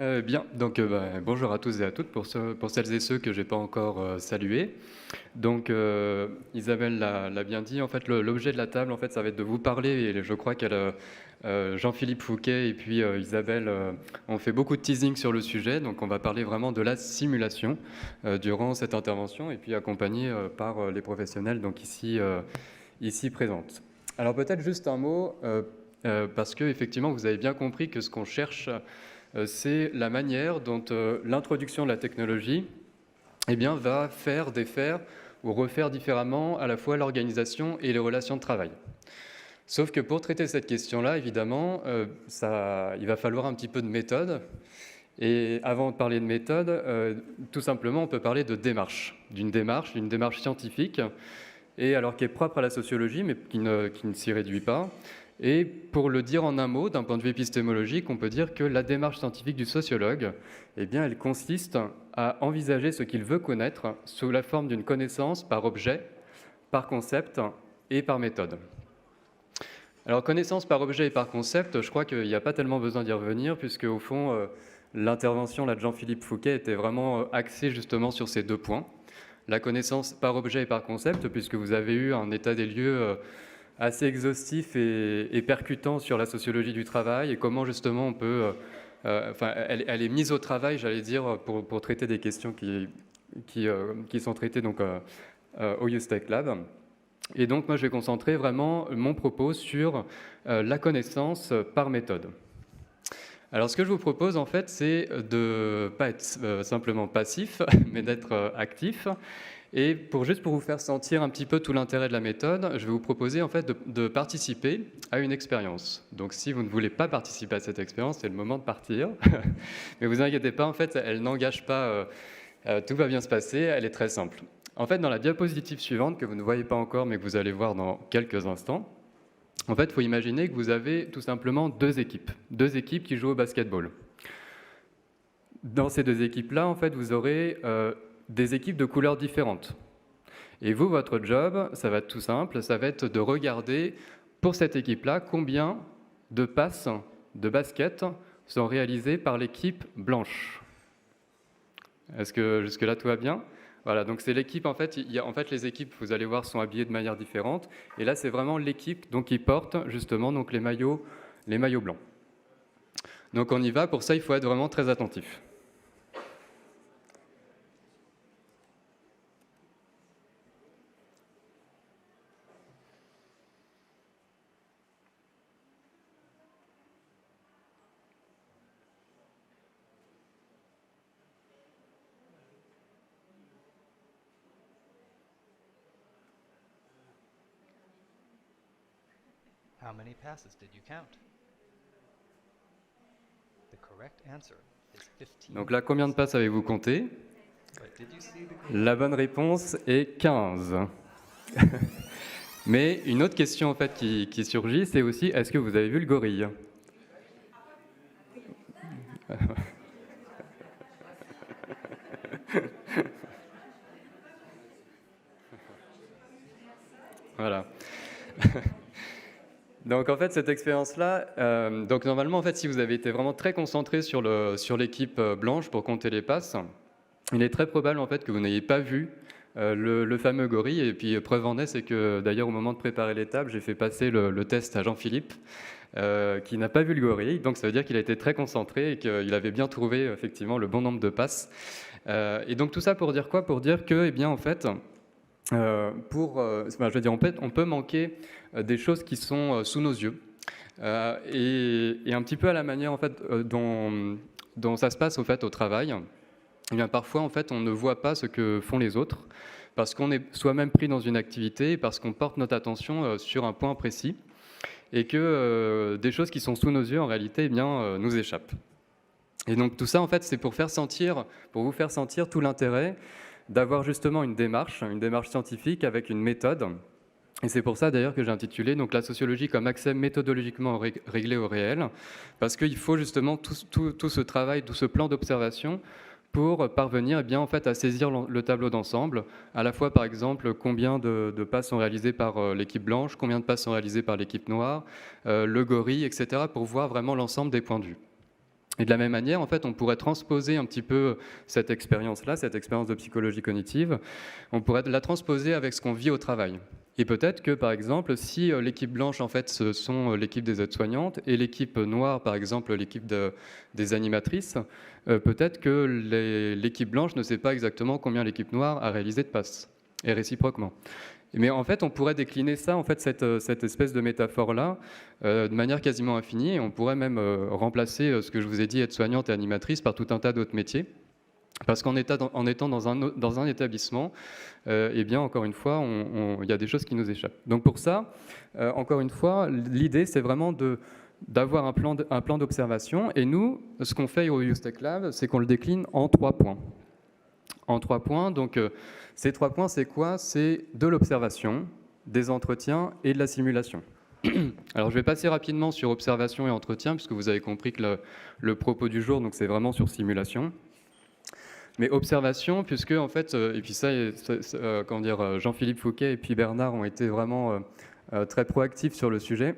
Bien, donc bonjour à tous et à toutes pour celles et ceux que j'ai pas encore salués. Donc Isabelle l'a bien dit, en fait l'objet de la table, en fait, ça va être de vous parler, et je crois qu'elle, Jean-Philippe Fouquet et puis Isabelle ont fait beaucoup de teasing sur le sujet, donc on va parler vraiment de la simulation durant cette intervention, et puis accompagné par les professionnels donc ici présentes. Alors peut-être juste un mot, parce que effectivement vous avez bien compris que ce qu'on cherche c'est la manière dont l'introduction de la technologie va faire, défaire ou refaire différemment à la fois l'organisation et les relations de travail. Sauf que pour traiter cette question-là, évidemment, il va falloir un petit peu de méthode. Et avant de parler de méthode, tout simplement, on peut parler de démarche, d'une démarche scientifique, et alors qui est propre à la sociologie, mais qui ne s'y réduit pas. Et pour le dire en un mot, d'un point de vue épistémologique, on peut dire que la démarche scientifique du sociologue, elle consiste à envisager ce qu'il veut connaître sous la forme d'une connaissance par objet, par concept et par méthode. Alors, connaissance par objet et par concept, je crois qu'il n'y a pas tellement besoin d'y revenir, puisque au fond, l'intervention de Jean-Philippe Fouquet était vraiment axée justement sur ces deux points. La connaissance par objet et par concept, puisque vous avez eu un état des lieux assez exhaustif et percutant sur la sociologie du travail et comment justement on peut... elle est mise au travail, j'allais dire, pour traiter des questions qui sont traitées donc, au USTech Lab. Et donc moi je vais concentrer vraiment mon propos sur la connaissance par méthode. Alors ce que je vous propose en fait c'est de ne pas être simplement passif mais d'être actif. Et juste pour vous faire sentir un petit peu tout l'intérêt de la méthode, je vais vous proposer en fait de participer à une expérience. Donc si vous ne voulez pas participer à cette expérience, c'est le moment de partir. Mais vous inquiétez pas, en fait, elle n'engage pas, tout va bien se passer, elle est très simple. En fait, dans la diapositive suivante, que vous ne voyez pas encore, mais que vous allez voir dans quelques instants, en fait, il faut imaginer que vous avez tout simplement deux équipes qui jouent au basketball. Dans ces deux équipes-là, en fait, vous aurez des équipes de couleurs différentes. Et vous, votre job, ça va être tout simple, ça va être de regarder pour cette équipe-là combien de passes de basket sont réalisées par l'équipe blanche. Est-ce que jusque-là tout va bien ? Voilà, donc c'est l'équipe, en fait, les équipes, vous allez voir, sont habillées de manière différente. Et là, c'est vraiment l'équipe donc, qui porte justement donc, les maillots blancs. Donc on y va, pour ça, il faut être vraiment très attentif. How many passes did you count? The correct answer is 15. Donc là, combien de passes avez-vous compté ? La bonne réponse est 15. Mais une autre question en fait, qui surgit, c'est aussi, est-ce que vous avez vu le gorille ? Voilà. Donc en fait cette expérience-là, donc normalement en fait si vous avez été vraiment très concentré sur l'équipe blanche pour compter les passes, il est très probable en fait que vous n'ayez pas vu le fameux gorille. Et puis preuve en est, c'est que d'ailleurs au moment de préparer les tables, j'ai fait passer le test à Jean-Philippe qui n'a pas vu le gorille. Donc ça veut dire qu'il a été très concentré et qu'il avait bien trouvé effectivement le bon nombre de passes. Et donc tout ça pour dire quoi ? Pour dire que, eh bien en fait, on peut manquer des choses qui sont sous nos yeux. Et un petit peu à la manière en fait, dont ça se passe au fait, au travail, eh bien, parfois en fait, on ne voit pas ce que font les autres parce qu'on est soi-même pris dans une activité, parce qu'on porte notre attention sur un point précis et que des choses qui sont sous nos yeux en réalité nous échappent. Et donc tout ça en fait, c'est pour vous faire sentir tout l'intérêt d'avoir justement une démarche scientifique avec une méthode. Et c'est pour ça d'ailleurs que j'ai intitulé donc, la sociologie comme accès méthodologiquement réglé au réel, parce qu'il faut justement tout ce travail, tout ce plan d'observation pour parvenir en fait, à saisir le tableau d'ensemble, à la fois par exemple combien de passes sont réalisées par l'équipe blanche, combien de passes sont réalisées par l'équipe noire, le gorille, etc., pour voir vraiment l'ensemble des points de vue. Et de la même manière, en fait, on pourrait transposer un petit peu cette expérience-là, cette expérience de psychologie cognitive, on pourrait la transposer avec ce qu'on vit au travail. Et peut-être que, par exemple, si l'équipe blanche, en fait, ce sont l'équipe des aides-soignantes et l'équipe noire, par exemple, l'équipe des animatrices, peut-être que l'équipe blanche ne sait pas exactement combien l'équipe noire a réalisé de passes, et réciproquement. Mais en fait, on pourrait décliner ça, en fait, cette espèce de métaphore-là, de manière quasiment infinie, et on pourrait même remplacer ce que je vous ai dit, aide-soignante et animatrice, par tout un tas d'autres métiers. Parce qu'en étant dans un établissement, eh bien, encore une fois, il y a des choses qui nous échappent. Donc pour ça, encore une fois, l'idée, c'est vraiment d'avoir un plan d'observation. Et nous, ce qu'on fait au Youth Tech Lab, c'est qu'on le décline en 3 points. En 3 points, donc ces 3 points, c'est quoi? C'est de l'observation, des entretiens et de la simulation. Alors je vais passer rapidement sur observation et entretien, puisque vous avez compris que le propos du jour, donc c'est vraiment sur simulation. Mais observation, puisque en fait, et puis ça, comment dire, Jean-Philippe Fouquet et puis Bernard ont été vraiment très proactifs sur le sujet.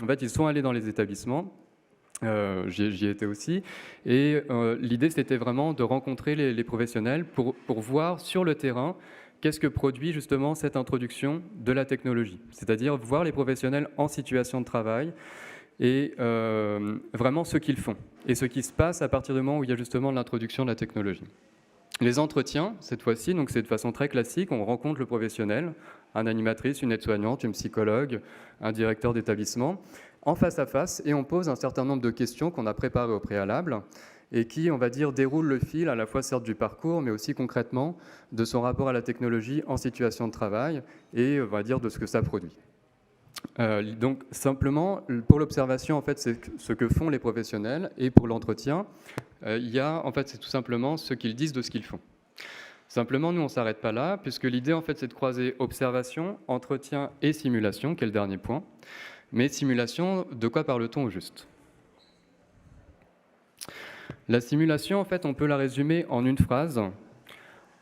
En fait, ils sont allés dans les établissements. J'y étais aussi. Et l'idée, c'était vraiment de rencontrer les professionnels pour voir sur le terrain qu'est-ce que produit justement cette introduction de la technologie. C'est-à-dire voir les professionnels en situation de travail et vraiment ce qu'ils font et ce qui se passe à partir du moment où il y a justement l'introduction de la technologie. Les entretiens, cette fois-ci, donc c'est de façon très classique, on rencontre le professionnel, un animatrice, une aide-soignante, une psychologue, un directeur d'établissement, en face à face, et on pose un certain nombre de questions qu'on a préparées au préalable et qui, on va dire, déroulent le fil à la fois certes du parcours, mais aussi concrètement de son rapport à la technologie en situation de travail et, on va dire, de ce que ça produit. Donc simplement, pour l'observation, en fait, c'est ce que font les professionnels, et pour l'entretien, il y a, en fait, c'est tout simplement ce qu'ils disent de ce qu'ils font. Simplement, nous, on ne s'arrête pas là, puisque l'idée, en fait, c'est de croiser observation, entretien et simulation, qui est le dernier point. Mais simulation, de quoi parle-t-on au juste? La simulation, en fait, on peut la résumer en une phrase.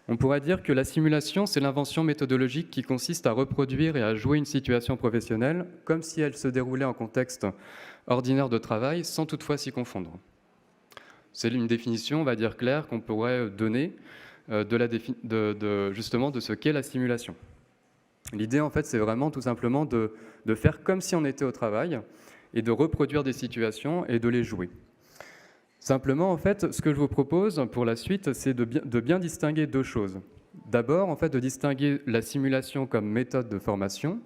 On pourrait dire que la simulation, c'est l'invention méthodologique qui consiste à reproduire et à jouer une situation professionnelle comme si elle se déroulait en contexte ordinaire de travail, sans toutefois s'y confondre. C'est une définition, on va dire, claire qu'on pourrait donner justement de ce qu'est la simulation. L'idée, en fait, c'est vraiment tout simplement de faire comme si on était au travail et de reproduire des situations et de les jouer. Simplement, en fait, ce que je vous propose pour la suite, c'est de bien distinguer 2 choses. D'abord, en fait, de distinguer la simulation comme méthode de formation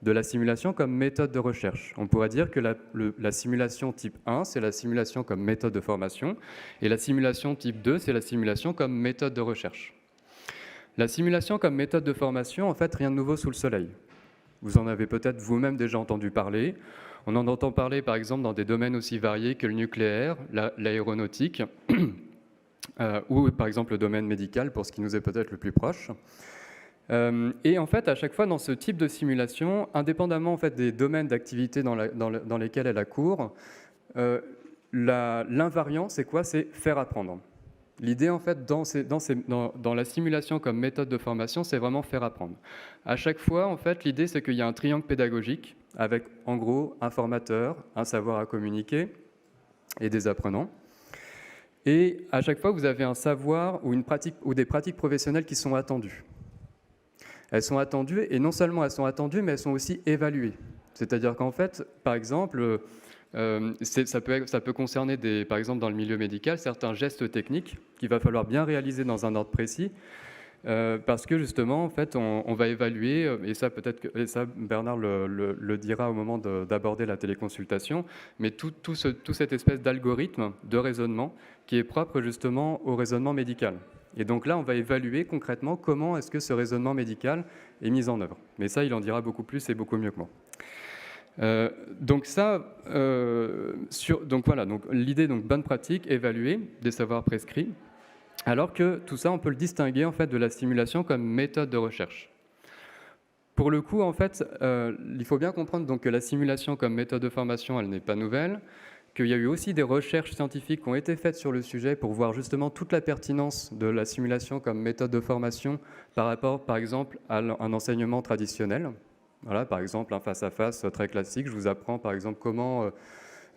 de la simulation comme méthode de recherche. On pourrait dire que la simulation type 1, c'est la simulation comme méthode de formation, et la simulation type 2, c'est la simulation comme méthode de recherche. La simulation comme méthode de formation, en fait, rien de nouveau sous le soleil. Vous en avez peut-être vous-même déjà entendu parler. On en entend parler, par exemple, dans des domaines aussi variés que le nucléaire, l'aéronautique, ou par exemple le domaine médical, pour ce qui nous est peut-être le plus proche. Et en fait, à chaque fois, dans ce type de simulation, indépendamment en fait, des domaines d'activité dans lesquels elle a cours, l'invariant, c'est quoi? C'est faire apprendre. L'idée, en fait, dans la simulation comme méthode de formation, c'est vraiment faire apprendre. À chaque fois, en fait, l'idée, c'est qu'il y a un triangle pédagogique avec, en gros, un formateur, un savoir à communiquer et des apprenants. Et à chaque fois, vous avez un savoir ou des pratiques professionnelles qui sont attendues. Elles sont attendues, et non seulement elles sont attendues, mais elles sont aussi évaluées. C'est-à-dire qu'en fait, par exemple, ça peut concerner, par exemple dans le milieu médical, certains gestes techniques qu'il va falloir bien réaliser dans un ordre précis, parce que justement, en fait, on va évaluer, et ça Bernard le dira au moment d'aborder la téléconsultation, mais tout cette espèce d'algorithme de raisonnement qui est propre justement au raisonnement médical. Et donc là, on va évaluer concrètement comment est-ce que ce raisonnement médical est mis en œuvre. Mais ça, il en dira beaucoup plus et beaucoup mieux que moi. Donc voilà, donc l'idée, donc bonne pratique, évaluer des savoirs prescrits, alors que tout ça, on peut le distinguer en fait de la simulation comme méthode de recherche. Pour le coup, en fait, il faut bien comprendre donc que la simulation comme méthode de formation, elle n'est pas nouvelle, qu'il y a eu aussi des recherches scientifiques qui ont été faites sur le sujet pour voir justement toute la pertinence de la simulation comme méthode de formation par rapport, par exemple, à un enseignement traditionnel. Voilà, par exemple, un face-à-face très classique. Je vous apprends, par exemple, comment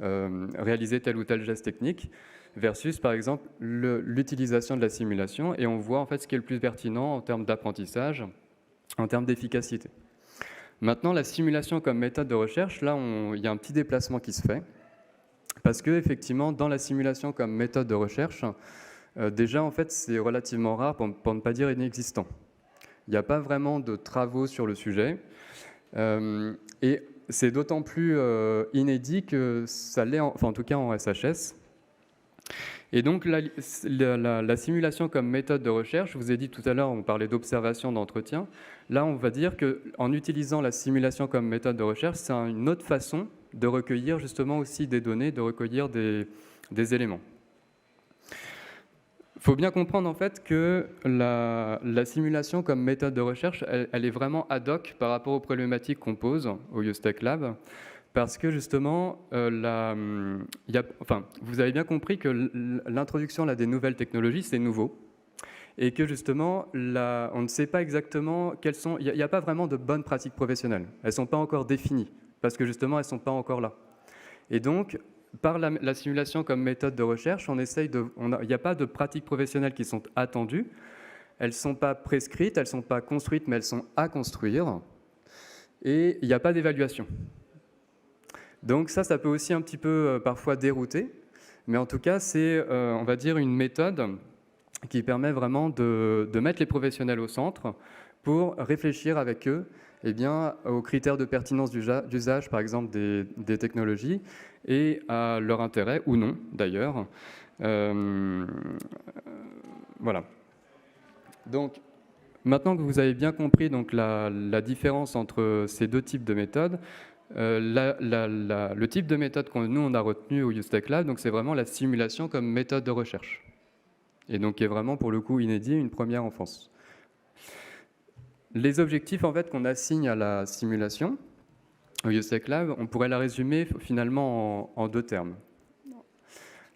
réaliser tel ou tel geste technique, versus par exemple l'utilisation de la simulation, et on voit en fait ce qui est le plus pertinent en termes d'apprentissage, en termes d'efficacité. Maintenant, la simulation comme méthode de recherche, là, il y a un petit déplacement qui se fait, parce que effectivement, dans la simulation comme méthode de recherche, déjà, en fait, c'est relativement rare, pour ne pas dire inexistant. Il n'y a pas vraiment de travaux sur le sujet, et c'est d'autant plus inédit que ça l'est, en tout cas en SHS. Et donc, la simulation comme méthode de recherche, je vous ai dit tout à l'heure, on parlait d'observation, d'entretien. Là, on va dire qu'en utilisant la simulation comme méthode de recherche, c'est une autre façon de recueillir justement aussi des données, de recueillir des éléments. Il faut bien comprendre en fait que la simulation comme méthode de recherche, elle est vraiment ad hoc par rapport aux problématiques qu'on pose au USTech Lab, parce que justement, vous avez bien compris que l'introduction des nouvelles technologies, c'est nouveau, et que justement, on ne sait pas exactement quelles sont. Il n'y a pas vraiment de bonnes pratiques professionnelles. Elles ne sont pas encore définies, parce que justement, elles ne sont pas encore là. Et donc, par la simulation comme méthode de recherche, il n'y a pas de pratiques professionnelles qui sont attendues. Elles ne sont pas prescrites, elles ne sont pas construites, mais elles sont à construire. Et il n'y a pas d'évaluation. Donc ça peut aussi un petit peu parfois dérouter. Mais en tout cas, c'est, on va dire, une méthode qui permet vraiment de mettre les professionnels au centre pour réfléchir avec eux aux critères de pertinence d'usage, par exemple, des technologies, et à leur intérêt, ou non, d'ailleurs. Voilà. Donc, maintenant que vous avez bien compris donc, la différence entre ces deux types de méthodes, le type de méthode que nous, on a retenu au USTech Lab, c'est vraiment la simulation comme méthode de recherche. Et donc, qui est vraiment, pour le coup, inédit, une première en France. Les objectifs en fait, qu'on assigne à la simulation au USTech Lab, on pourrait la résumer finalement en deux termes.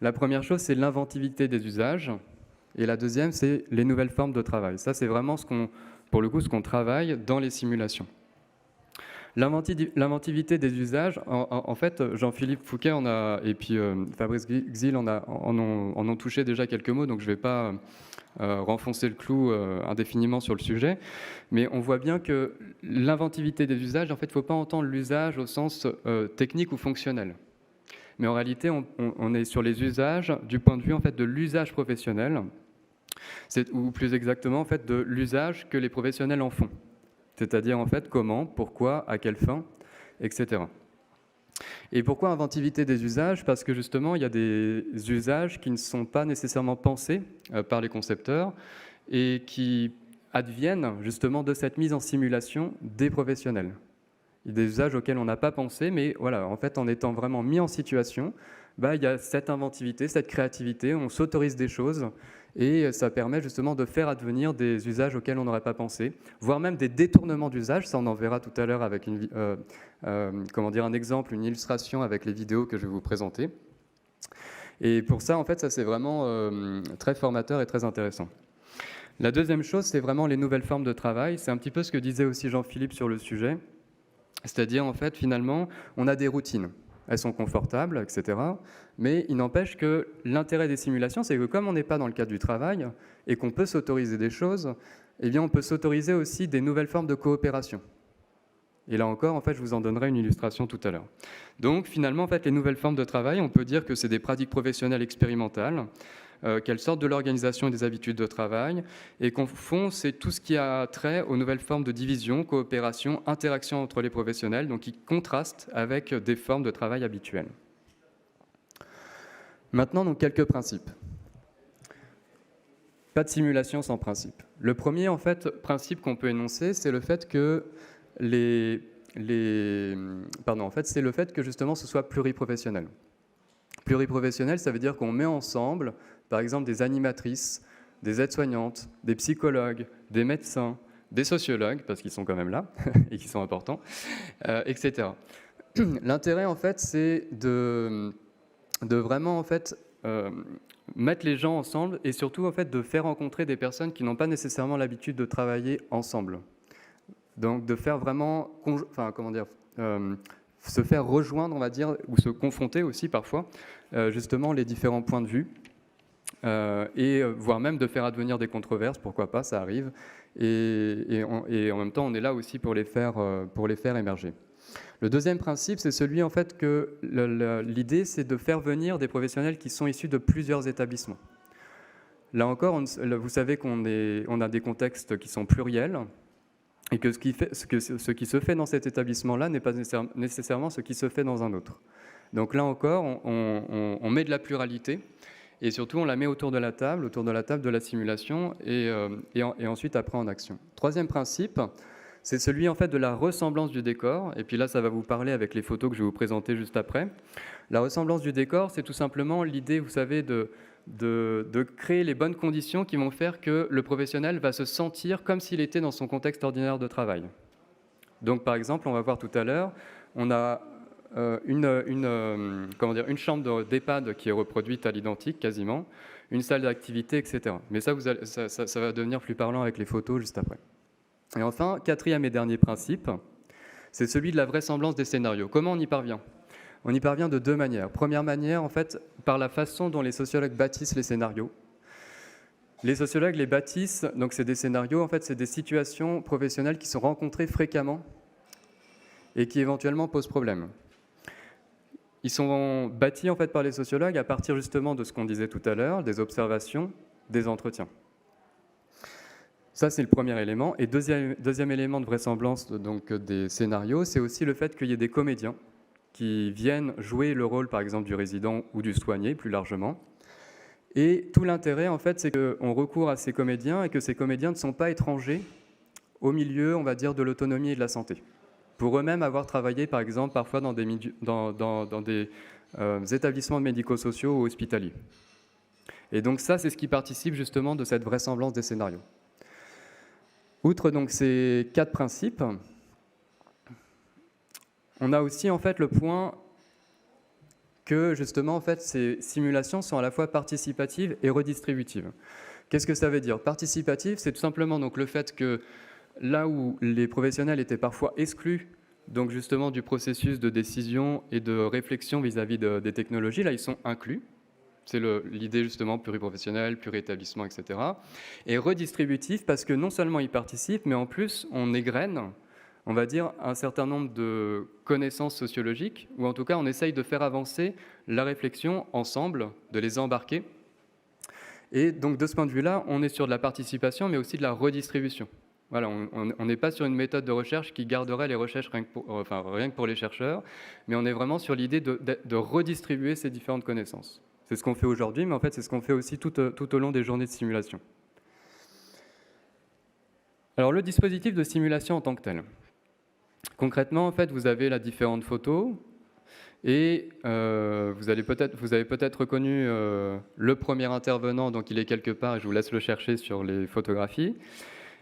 La première chose, c'est l'inventivité des usages, et la deuxième, c'est les nouvelles formes de travail. Ça, c'est vraiment ce qu'on travaille dans les simulations. L'inventivité des usages, en fait, Jean-Philippe Fouquet et puis Fabrice Gzil en ont touché déjà quelques mots, donc je ne vais pas renfoncer le clou indéfiniment sur le sujet, mais on voit bien que l'inventivité des usages, en fait, il ne faut pas entendre l'usage au sens technique ou fonctionnel. Mais en réalité, on est sur les usages du point de vue en fait, de l'usage professionnel, ou plus exactement en fait, de l'usage que les professionnels en font. C'est-à-dire en fait comment, pourquoi, à quelle fin, etc. Et pourquoi inventivité des usages? Parce que justement, il y a des usages qui ne sont pas nécessairement pensés par les concepteurs et qui adviennent justement de cette mise en simulation des professionnels. Il y a des usages auxquels on n'a pas pensé, mais voilà, en fait, en étant vraiment mis en situation, il y a cette inventivité, cette créativité, on s'autorise des choses et ça permet justement de faire advenir des usages auxquels on n'aurait pas pensé, voire même des détournements d'usage. Ça, on en verra tout à l'heure avec un exemple, une illustration avec les vidéos que je vais vous présenter. Et pour ça, en fait, ça c'est vraiment très formateur et très intéressant. La deuxième chose, c'est vraiment les nouvelles formes de travail. C'est un petit peu ce que disait aussi Jean-Philippe sur le sujet. C'est-à-dire, en fait, finalement, on a des routines. Elles sont confortables, etc. Mais il n'empêche que l'intérêt des simulations, c'est que comme on n'est pas dans le cadre du travail et qu'on peut s'autoriser des choses, eh bien, on peut s'autoriser aussi des nouvelles formes de coopération. Et là encore, en fait, je vous en donnerai une illustration tout à l'heure. Donc, finalement, en fait, les nouvelles formes de travail, on peut dire que c'est des pratiques professionnelles expérimentales, qu'elles sortent de l'organisation et des habitudes de travail, et qu'au fond, c'est tout ce qui a trait aux nouvelles formes de division, coopération, interaction entre les professionnels, donc qui contrastent avec des formes de travail habituelles. Maintenant, donc, quelques principes. Pas de simulation sans principe. Le premier, en fait, principe qu'on peut énoncer, c'est le fait que c'est le fait que justement ce soit pluriprofessionnel. Pluriprofessionnel, ça veut dire qu'on met ensemble, par exemple, des animatrices, des aides-soignantes, des psychologues, des médecins, des sociologues, parce qu'ils sont quand même là et qui sont importants, etc. L'intérêt, en fait, c'est de vraiment, en fait, mettre les gens ensemble et surtout, en fait, de faire rencontrer des personnes qui n'ont pas nécessairement l'habitude de travailler ensemble. Donc, de faire vraiment, se faire rejoindre, on va dire, ou se confronter aussi parfois, justement, les différents points de vue, et voire même de faire advenir des controverses, pourquoi pas, ça arrive, et en même temps, on est là aussi pour les faire émerger. Le deuxième principe, c'est celui, en fait, que l'idée, c'est de faire venir des professionnels qui sont issus de plusieurs établissements. Là encore, vous savez qu'on a des contextes qui sont pluriels, et que ce qui se fait dans cet établissement-là n'est pas nécessairement ce qui se fait dans un autre. Donc là encore, on met de la pluralité, et surtout on la met autour de la table de la simulation, et ensuite après en action. Troisième principe, c'est celui en fait de la ressemblance du décor, et puis là ça va vous parler avec les photos que je vais vous présenter juste après. La ressemblance du décor, c'est tout simplement l'idée, vous savez, de créer les bonnes conditions qui vont faire que le professionnel va se sentir comme s'il était dans son contexte ordinaire de travail. Donc par exemple, on va voir tout à l'heure, on a une chambre d'EHPAD qui est reproduite à l'identique quasiment, une salle d'activité, etc. Mais ça va devenir plus parlant avec les photos juste après. Et enfin, quatrième et dernier principe, c'est celui de la vraisemblance des scénarios. Comment on y parvient ? On y parvient de deux manières. Première manière, en fait, par la façon dont les sociologues bâtissent les scénarios. Les sociologues les bâtissent, donc c'est des scénarios, en fait, c'est des situations professionnelles qui sont rencontrées fréquemment et qui éventuellement posent problème. Ils sont bâtis, en fait, par les sociologues à partir justement de ce qu'on disait tout à l'heure, des observations, des entretiens. Ça, c'est le premier élément. Et deuxième élément de vraisemblance donc, des scénarios, c'est aussi le fait qu'il y ait des comédiens qui viennent jouer le rôle, par exemple, du résident ou du soigné, plus largement. Et tout l'intérêt, en fait, c'est qu'on recourt à ces comédiens et que ces comédiens ne sont pas étrangers au milieu, on va dire, de l'autonomie et de la santé. Pour eux-mêmes avoir travaillé, par exemple, parfois dans des établissements médico-sociaux ou hospitaliers. Et donc ça, c'est ce qui participe justement de cette vraisemblance des scénarios. Outre donc ces quatre principes, on a aussi en fait le point que justement en fait ces simulations sont à la fois participatives et redistributives. Qu'est-ce que ça veut dire ? Participative, c'est tout simplement donc le fait que là où les professionnels étaient parfois exclus donc justement du processus de décision et de réflexion vis-à-vis des technologies, là ils sont inclus. C'est l'idée justement pluriprofessionnelle, pluriétablissement, etc. Et redistributif parce que non seulement ils participent, mais en plus on égrène, on va dire, un certain nombre de connaissances sociologiques, ou en tout cas on essaye de faire avancer la réflexion ensemble, de les embarquer. Et donc de ce point de vue-là, on est sur de la participation, mais aussi de la redistribution. Voilà, on n'est pas sur une méthode de recherche qui garderait les recherches rien que pour les chercheurs, mais on est vraiment sur l'idée de redistribuer ces différentes connaissances. C'est ce qu'on fait aujourd'hui, mais en fait, c'est ce qu'on fait aussi tout au long des journées de simulation. Alors, le dispositif de simulation en tant que tel. Concrètement, en fait, vous avez là différentes photos, et vous avez peut-être reconnu le premier intervenant, donc il est quelque part, et je vous laisse le chercher sur les photographies.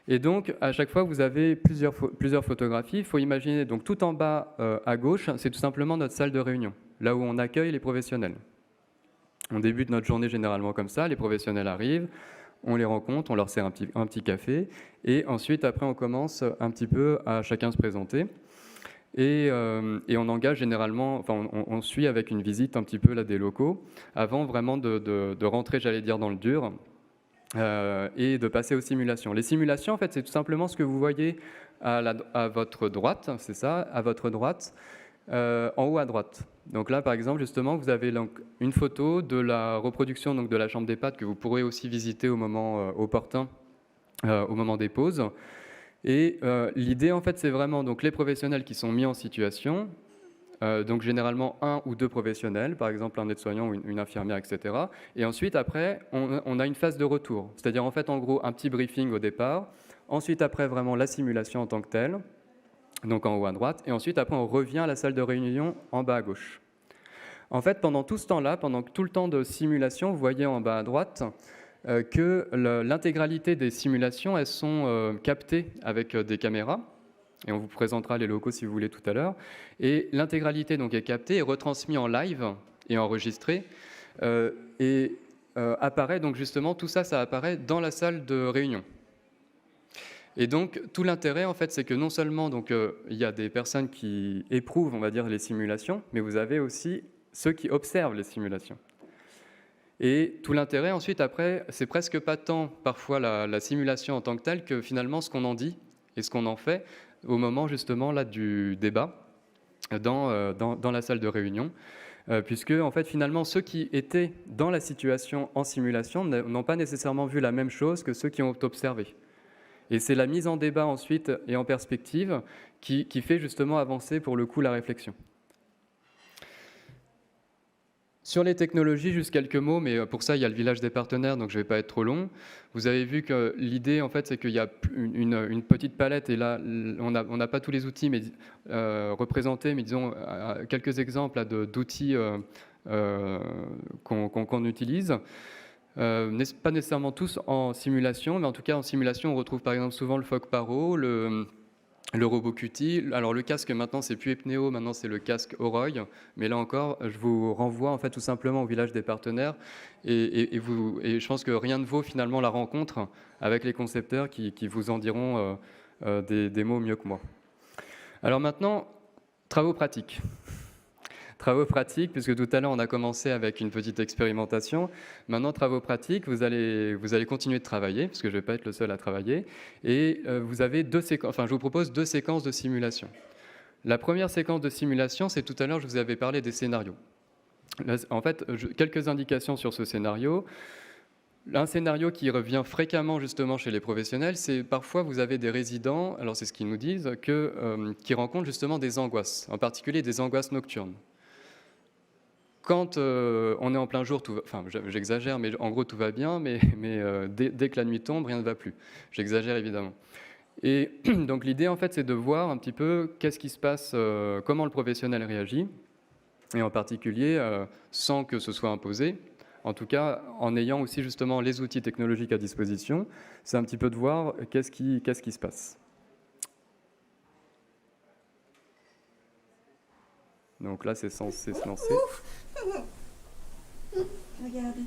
Et donc, à chaque fois, vous avez plusieurs photographies. Il faut imaginer, donc tout en bas à gauche, c'est tout simplement notre salle de réunion, là où on accueille les professionnels. On débute notre journée généralement comme ça, les professionnels arrivent, on les rencontre, on leur sert un petit café, et ensuite, après, on commence un petit peu à chacun se présenter. Et on engage généralement, enfin, on suit avec une visite un petit peu là, des locaux, avant vraiment de rentrer, j'allais dire, dans le dur, et de passer aux simulations. Les simulations, en fait, c'est tout simplement ce que vous voyez à votre droite, c'est ça, à votre droite, en haut à droite. Donc là, par exemple, justement, vous avez donc une photo de la reproduction donc, de la chambre d'EHPAD que vous pourrez aussi visiter au moment opportun, au moment des pauses. Et l'idée, en fait, c'est vraiment donc, les professionnels qui sont mis en situation, donc généralement un ou deux professionnels, par exemple un aide-soignant ou une infirmière, etc. Et ensuite, après, on a une phase de retour. C'est-à-dire, en fait, en gros, un petit briefing au départ. Ensuite, après, vraiment la simulation en tant que telle, donc en haut à droite. Et ensuite, après, on revient à la salle de réunion en bas à gauche. En fait, pendant tout ce temps-là, pendant tout le temps de simulation, vous voyez en bas à droite que l'intégralité des simulations, elles sont captées avec des caméras. Et on vous présentera les locaux si vous voulez tout à l'heure. Et l'intégralité donc est captée et retransmise en live et enregistrée. Apparaît donc justement, tout ça, ça apparaît dans la salle de réunion. Et donc, tout l'intérêt, en fait, c'est que non seulement donc, il y a des personnes qui éprouvent, on va dire, les simulations, mais vous avez aussi ceux qui observent les simulations. Et tout l'intérêt, ensuite, après, c'est presque pas tant, parfois, la simulation en tant que telle, que finalement, ce qu'on en dit et ce qu'on en fait au moment, justement, là, du débat dans la salle de réunion. Puisque, en fait, finalement, ceux qui étaient dans la situation en simulation n'ont pas nécessairement vu la même chose que ceux qui ont observé. Et c'est la mise en débat ensuite et en perspective qui fait justement avancer pour le coup la réflexion. Sur les technologies, juste quelques mots, mais pour ça, il y a le village des partenaires, donc je ne vais pas être trop long. Vous avez vu que l'idée, en fait, c'est qu'il y a une petite palette, et là, on n'a pas tous les outils représentés, mais disons quelques exemples d'outils qu'on utilise. Pas nécessairement tous en simulation, mais en tout cas, en simulation, on retrouve par exemple souvent le Fogg-Paro, le robot Qt. Alors le casque maintenant c'est plus Epneo, maintenant c'est le casque Oroy, mais là encore je vous renvoie en fait tout simplement au village des partenaires et je pense que rien ne vaut finalement la rencontre avec les concepteurs qui vous en diront des mots mieux que moi. Alors maintenant, travaux pratiques. Travaux pratiques, puisque tout à l'heure on a commencé avec une petite expérimentation. Maintenant, travaux pratiques, vous allez continuer de travailler, parce que je ne vais pas être le seul à travailler. Et vous avez je vous propose 2 séquences de simulation. La première séquence de simulation, c'est tout à l'heure, je vous avais parlé des scénarios. Là, en fait, quelques indications sur ce scénario. Un scénario qui revient fréquemment justement chez les professionnels, c'est parfois vous avez des résidents, alors c'est ce qu'ils nous disent, qui rencontrent justement des angoisses, en particulier des angoisses nocturnes. Quand on est en plein jour, j'exagère, mais en gros tout va bien, mais dès que la nuit tombe, rien ne va plus. J'exagère évidemment. Et donc l'idée en fait c'est de voir un petit peu qu'est-ce qui se passe, comment le professionnel réagit, et en particulier sans que ce soit imposé, en tout cas en ayant aussi justement les outils technologiques à disposition, c'est un petit peu de voir qu'est-ce qui se passe. Donc là c'est censé se lancer. Regardez.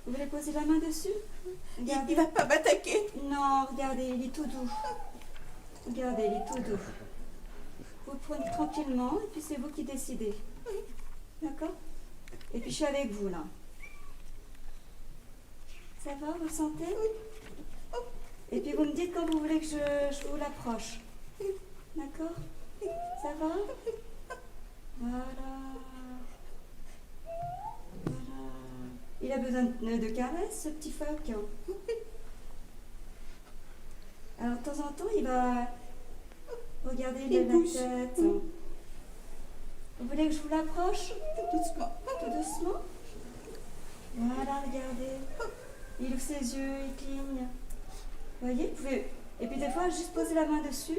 Vous voulez poser la main dessus? Il va pas m'attaquer. Non, regardez, il est tout doux. Regardez, il est tout doux. Vous le prenez tranquillement et puis c'est vous qui décidez. D'accord? Et puis je suis avec vous là. Ça va, vous le sentez? Et puis vous me dites quand vous voulez que je vous l'approche. D'accord? Ça va? Voilà. Il a besoin de caresses, ce petit phoque. Alors, de temps en temps, il va regarder la tête. Vous voulez que je vous l'approche? Tout doucement. Tout doucement. Voilà, regardez. Il ouvre ses yeux, il cligne. Vous voyez, vous pouvez... Et puis des fois, juste poser la main dessus.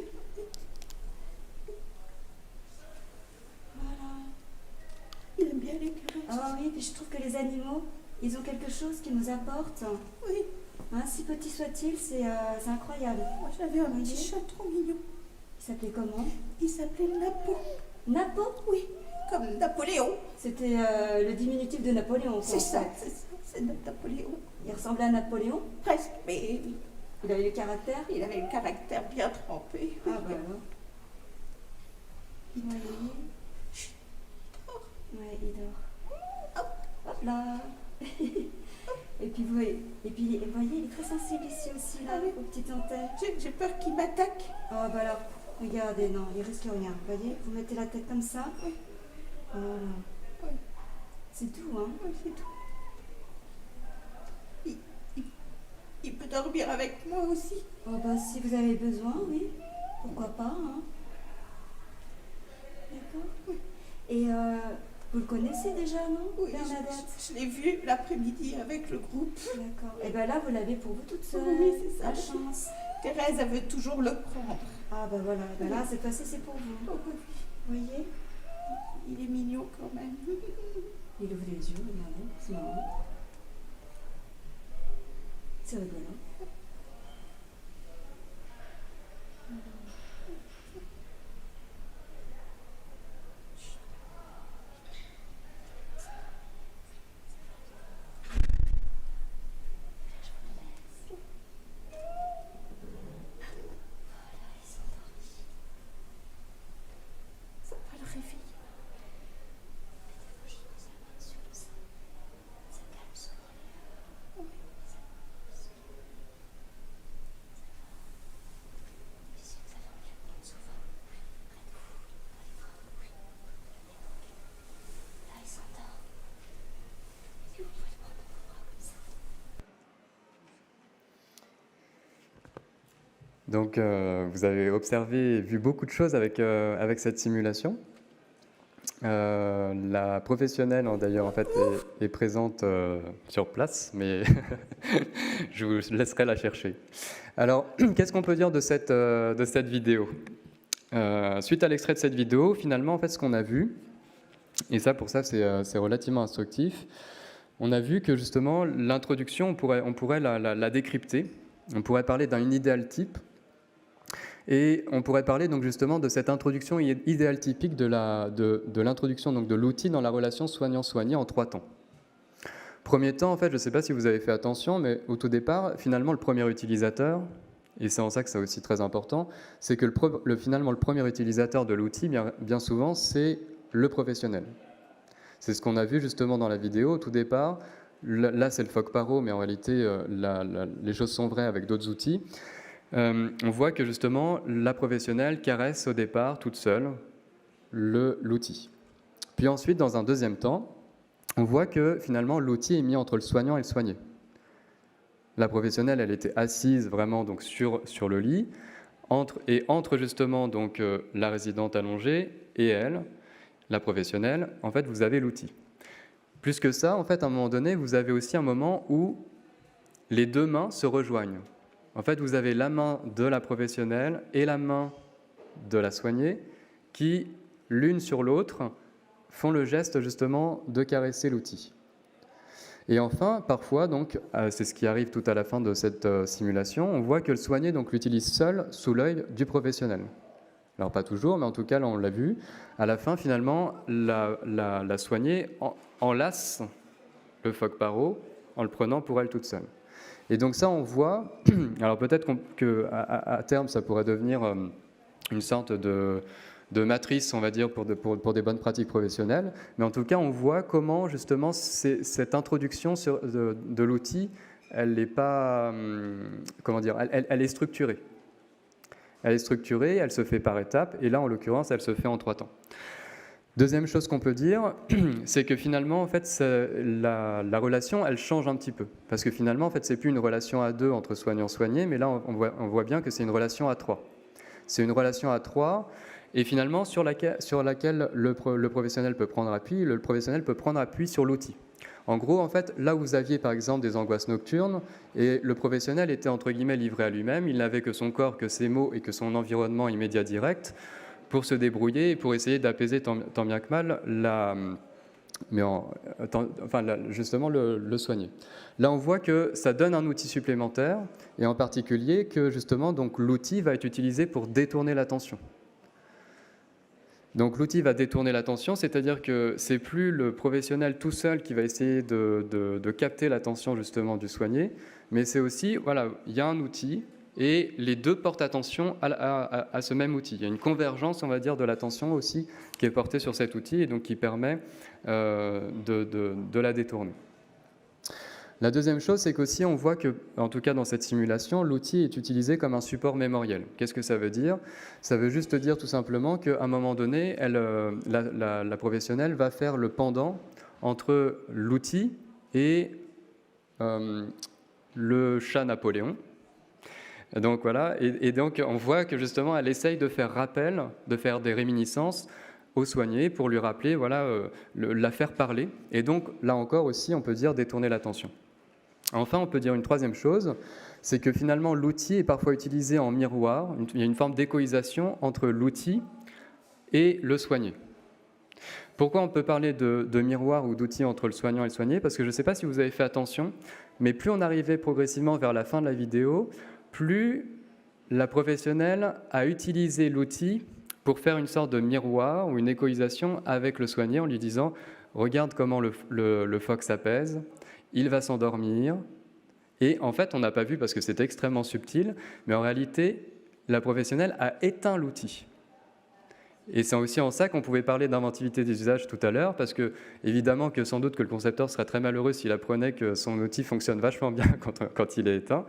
Voilà. Il aime bien les caresses. Ah oui, puis je trouve que les animaux, ils ont quelque chose qui nous apporte. Oui. Hein, si petit soit-il, c'est incroyable. Moi, j'avais un petit chat trop mignon. Il s'appelait comment? Il s'appelait Napo. Napo? Oui, comme Napoléon. C'était le diminutif de Napoléon. C'est ça, en fait. c'est Napoléon. Il ressemblait à Napoléon. Presque, mais Il avait le caractère. il avait le caractère bien trempé. Ah bah alors. Vous voyez? Chut. Ouais, il dort. Hop là. Et puis vous voyez, il est très sensible ici aussi, là, Ah oui. aux petites antennes. J'ai peur qu'il m'attaque. Ah bah alors, regardez, non, il risque rien. Vous voyez, vous mettez la tête comme ça. Oui. Voilà. Oui. C'est tout, hein. Oui, c'est tout. Il peut dormir avec moi aussi. Oh bah si vous avez besoin, oui. Pourquoi pas, hein. D'accord. Oui. Et vous le connaissez déjà, non, Oui, Bernadette? je l'ai vu l'après-midi avec le groupe. D'accord. Et ben là, vous l'avez pour vous toute seule. Oui, c'est ça. La chance. Thérèse, elle veut toujours le prendre. Ah ben voilà. Ben là, cette fois-ci, c'est pour vous. Oh, oui. Vous voyez? Il est mignon quand même. Il ouvre les yeux, regardez. C'est marrant. C'est rigolo. Donc, vous avez observé et vu beaucoup de choses avec cette simulation. La professionnelle, d'ailleurs, en fait, est présente sur place, mais je vous laisserai la chercher. Alors, qu'est-ce qu'on peut dire de cette vidéo ? Suite à l'extrait de cette vidéo, finalement, en fait, ce qu'on a vu, et ça, pour ça, c'est relativement instructif, on a vu que, justement, l'introduction, on pourrait la décrypter. On pourrait parler d'un idéal type. Et on pourrait parler donc justement de cette introduction idéal typique de l'introduction donc de l'outil dans la relation soignant-soigné en 3 temps. Premier temps, en fait, je ne sais pas si vous avez fait attention, mais au tout départ, finalement, le premier utilisateur, et c'est en ça que c'est aussi très important, c'est que finalement, le premier utilisateur de l'outil, bien souvent, c'est le professionnel. C'est ce qu'on a vu justement dans la vidéo au tout départ. Là, c'est le Fogg-Paro, mais en réalité, les choses sont vraies avec d'autres outils. On voit que justement la professionnelle caresse au départ toute seule l'outil. Puis ensuite, dans un deuxième temps, on voit que finalement l'outil est mis entre le soignant et le soigné. La professionnelle, elle était assise vraiment donc sur le lit, entre justement donc la résidente allongée et elle, la professionnelle. En fait, vous avez l'outil. Plus que ça, en fait, à un moment donné, vous avez aussi un moment où les deux mains se rejoignent. En fait, vous avez la main de la professionnelle et la main de la soignée qui, l'une sur l'autre, font le geste justement de caresser l'outil. Et enfin, parfois, donc, c'est ce qui arrive tout à la fin de cette simulation, on voit que le soigné donc, l'utilise seul sous l'œil du professionnel. Alors pas toujours, mais en tout cas, là on l'a vu. À la fin, finalement, la soignée enlace le Fogg-Paro en le prenant pour elle toute seule. Et donc ça, on voit, alors peut-être qu'à terme, ça pourrait devenir une sorte de matrice, on va dire, pour des bonnes pratiques professionnelles, mais en tout cas, on voit comment, justement, cette introduction de l'outil, elle n'est pas, comment dire, elle est structurée. Elle est structurée, elle se fait par étapes, et là, en l'occurrence, elle se fait en 3 temps. Deuxième chose qu'on peut dire, c'est que finalement, en fait, la relation, elle change un petit peu. Parce que finalement, en fait, c'est plus une relation à 2 entre soignant-soigné, mais là, on voit bien que c'est une relation à 3. C'est une relation à 3, et finalement, sur laquelle le professionnel peut prendre appui, le professionnel peut prendre appui sur l'outil. En gros, en fait, là où vous aviez, par exemple, des angoisses nocturnes, et le professionnel était, entre guillemets, livré à lui-même, il n'avait que son corps, que ses mots et que son environnement immédiat direct, pour se débrouiller et pour essayer d'apaiser tant bien que mal justement le soigner. Là, on voit que ça donne un outil supplémentaire, et en particulier que justement donc, l'outil va être utilisé pour détourner l'attention. Donc l'outil va détourner l'attention, c'est-à-dire que c'est plus le professionnel tout seul qui va essayer de capter l'attention justement du soigné, mais c'est aussi, voilà, il y a un outil, et les deux portent attention à ce même outil. Il y a une convergence, on va dire, de l'attention aussi qui est portée sur cet outil et donc qui permet de la détourner. La deuxième chose, c'est qu'aussi on voit que, en tout cas dans cette simulation, l'outil est utilisé comme un support mémoriel. Qu'est-ce que ça veut dire ? Ça veut juste dire tout simplement qu'à un moment donné, la professionnelle va faire le pendant entre l'outil et le chat Napoléon. Donc voilà, et donc on voit que justement elle essaye de faire rappel, de faire des réminiscences au soigné pour lui rappeler, voilà, la faire parler. Et donc là encore aussi, on peut dire détourner l'attention. Enfin, on peut dire une troisième chose, c'est que finalement l'outil est parfois utilisé en miroir. Il y a une forme d'échoïsation entre l'outil et le soigné. Pourquoi on peut parler de miroir ou d'outil entre le soignant et le soigné ? Parce que je ne sais pas si vous avez fait attention, mais plus on arrivait progressivement vers la fin de la vidéo, plus la professionnelle a utilisé l'outil pour faire une sorte de miroir ou une échoïsation avec le soigné en lui disant « Regarde comment le phoque s'apaise, il va s'endormir. » Et en fait, on n'a pas vu parce que c'était extrêmement subtil, mais en réalité, la professionnelle a éteint l'outil. Et c'est aussi en ça qu'on pouvait parler d'inventivité des usages tout à l'heure, parce que évidemment que sans doute que le concepteur serait très malheureux s'il apprenait que son outil fonctionne vachement bien quand il est éteint,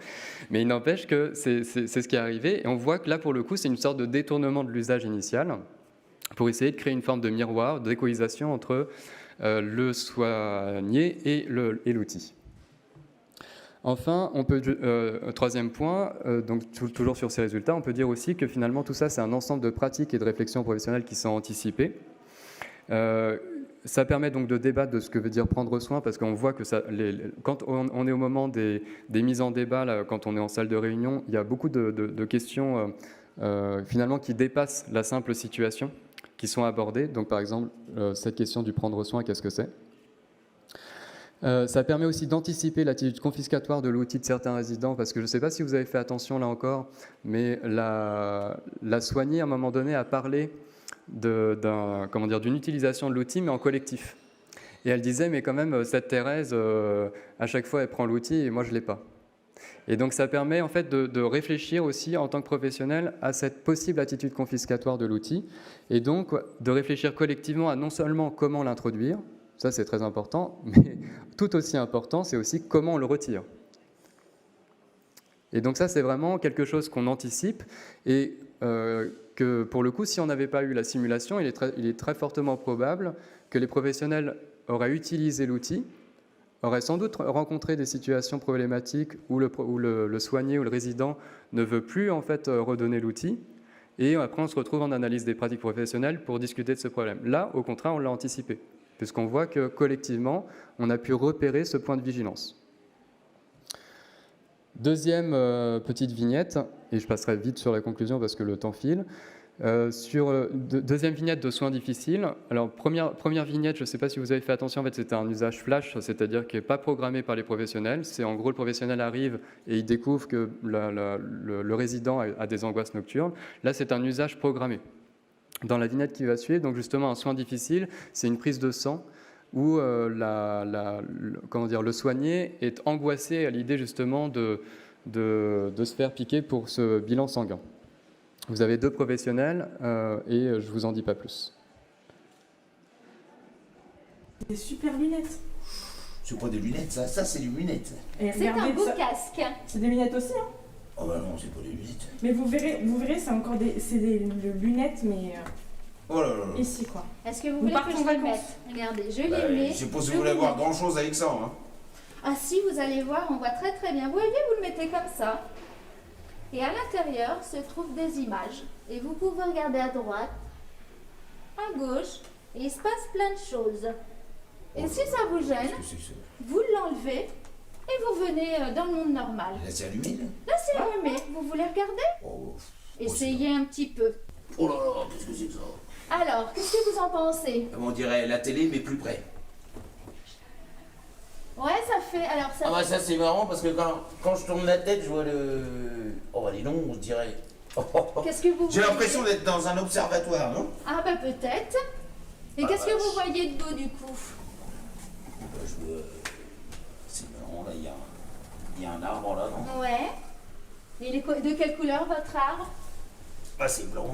mais il n'empêche que c'est ce qui est arrivé, et on voit que là pour le coup c'est une sorte de détournement de l'usage initial, pour essayer de créer une forme de miroir, d'échoïsation entre le soigné et l'outil. Enfin, troisième point, donc toujours sur ces résultats, on peut dire aussi que finalement tout ça, c'est un ensemble de pratiques et de réflexions professionnelles qui sont anticipées. Ça permet donc de débattre de ce que veut dire prendre soin, parce qu'on voit que quand on est au moment des mises en débat, là, quand on est en salle de réunion, il y a beaucoup de questions finalement qui dépassent la simple situation, qui sont abordées. Donc par exemple, cette question du prendre soin, qu'est-ce que c'est ? Ça permet aussi d'anticiper l'attitude confiscatoire de l'outil de certains résidents, parce que je ne sais pas si vous avez fait attention là encore, mais la soignée, à un moment donné, a parlé d'une utilisation de l'outil, mais en collectif. Et elle disait, mais quand même, cette Thérèse, à chaque fois, elle prend l'outil et moi, je ne l'ai pas. Et donc, ça permet en fait de réfléchir aussi, en tant que professionnel, à cette possible attitude confiscatoire de l'outil, et donc de réfléchir collectivement à non seulement comment l'introduire, ça c'est très important, mais tout aussi important, c'est aussi comment on le retire. Et donc ça, c'est vraiment quelque chose qu'on anticipe, et que pour le coup, si on n'avait pas eu la simulation, il est très fortement probable que les professionnels auraient utilisé l'outil, auraient sans doute rencontré des situations problématiques où le soigné ou le résident ne veut plus en fait redonner l'outil, et après on se retrouve en analyse des pratiques professionnelles pour discuter de ce problème. Là, au contraire, on l'a anticipé, puisqu'on voit que collectivement, on a pu repérer ce point de vigilance. Deuxième petite vignette, et je passerai vite sur la conclusion parce que le temps file. Deuxième vignette de soins difficiles. Alors première vignette, je ne sais pas si vous avez fait attention, en fait c'était un usage flash, c'est-à-dire qui n'est pas programmé par les professionnels. C'est en gros le professionnel arrive et il découvre que le résident a des angoisses nocturnes. Là c'est un usage programmé. Dans la vignette qui va suivre, donc justement un soin difficile, c'est une prise de sang où le soigné est angoissé à l'idée justement de se faire piquer pour ce bilan sanguin. Vous avez 2 professionnels et je ne vous en dis pas plus. Des super lunettes. C'est pas des lunettes, ça c'est des lunettes. Et C'est un regardez beau ça. casque. C'est des lunettes aussi, hein. Oh bah non, c'est pas des lunettes. Mais vous verrez, c'est encore des lunettes, mais Oh là là là. ici quoi. Est-ce que vous Nous voulez que partons je en les vacances. mette? Regardez, je Bah, les mets. je sais pas si je vous voulez vous voir mets. grand chose avec ça. Hein. Ah si, vous allez voir, on voit très très bien. Vous voyez, vous le mettez comme ça. Et à l'intérieur se trouvent des images. Et vous pouvez regarder à droite, à gauche, et il se passe plein de choses. Et si ça vous gêne, Qu'est-ce que c'est que ça? vous l'enlevez et vous venez dans le monde normal. Là c'est allumé là. Là c'est allumé, vous voulez regarder? Oh, Essayez un petit peu. oh là là, qu'est-ce que c'est que ça? Alors, qu'est-ce que vous en pensez? On dirait la télé mais plus près. Ouais, ça fait... Alors, ça Ah bah ça c'est marrant parce que quand je tourne la tête, je vois le... Oh bah dis donc, on se dirait... Qu'est-ce que vous J'ai voyez? l'impression d'être dans un observatoire, non? Ah bah peut-être. Et Ah, qu'est-ce que vache. vous voyez de beau du coup? Je vois... C'est marrant là, il y a un arbre là, non? Ouais. Il est de quelle couleur votre arbre? Ah c'est blanc.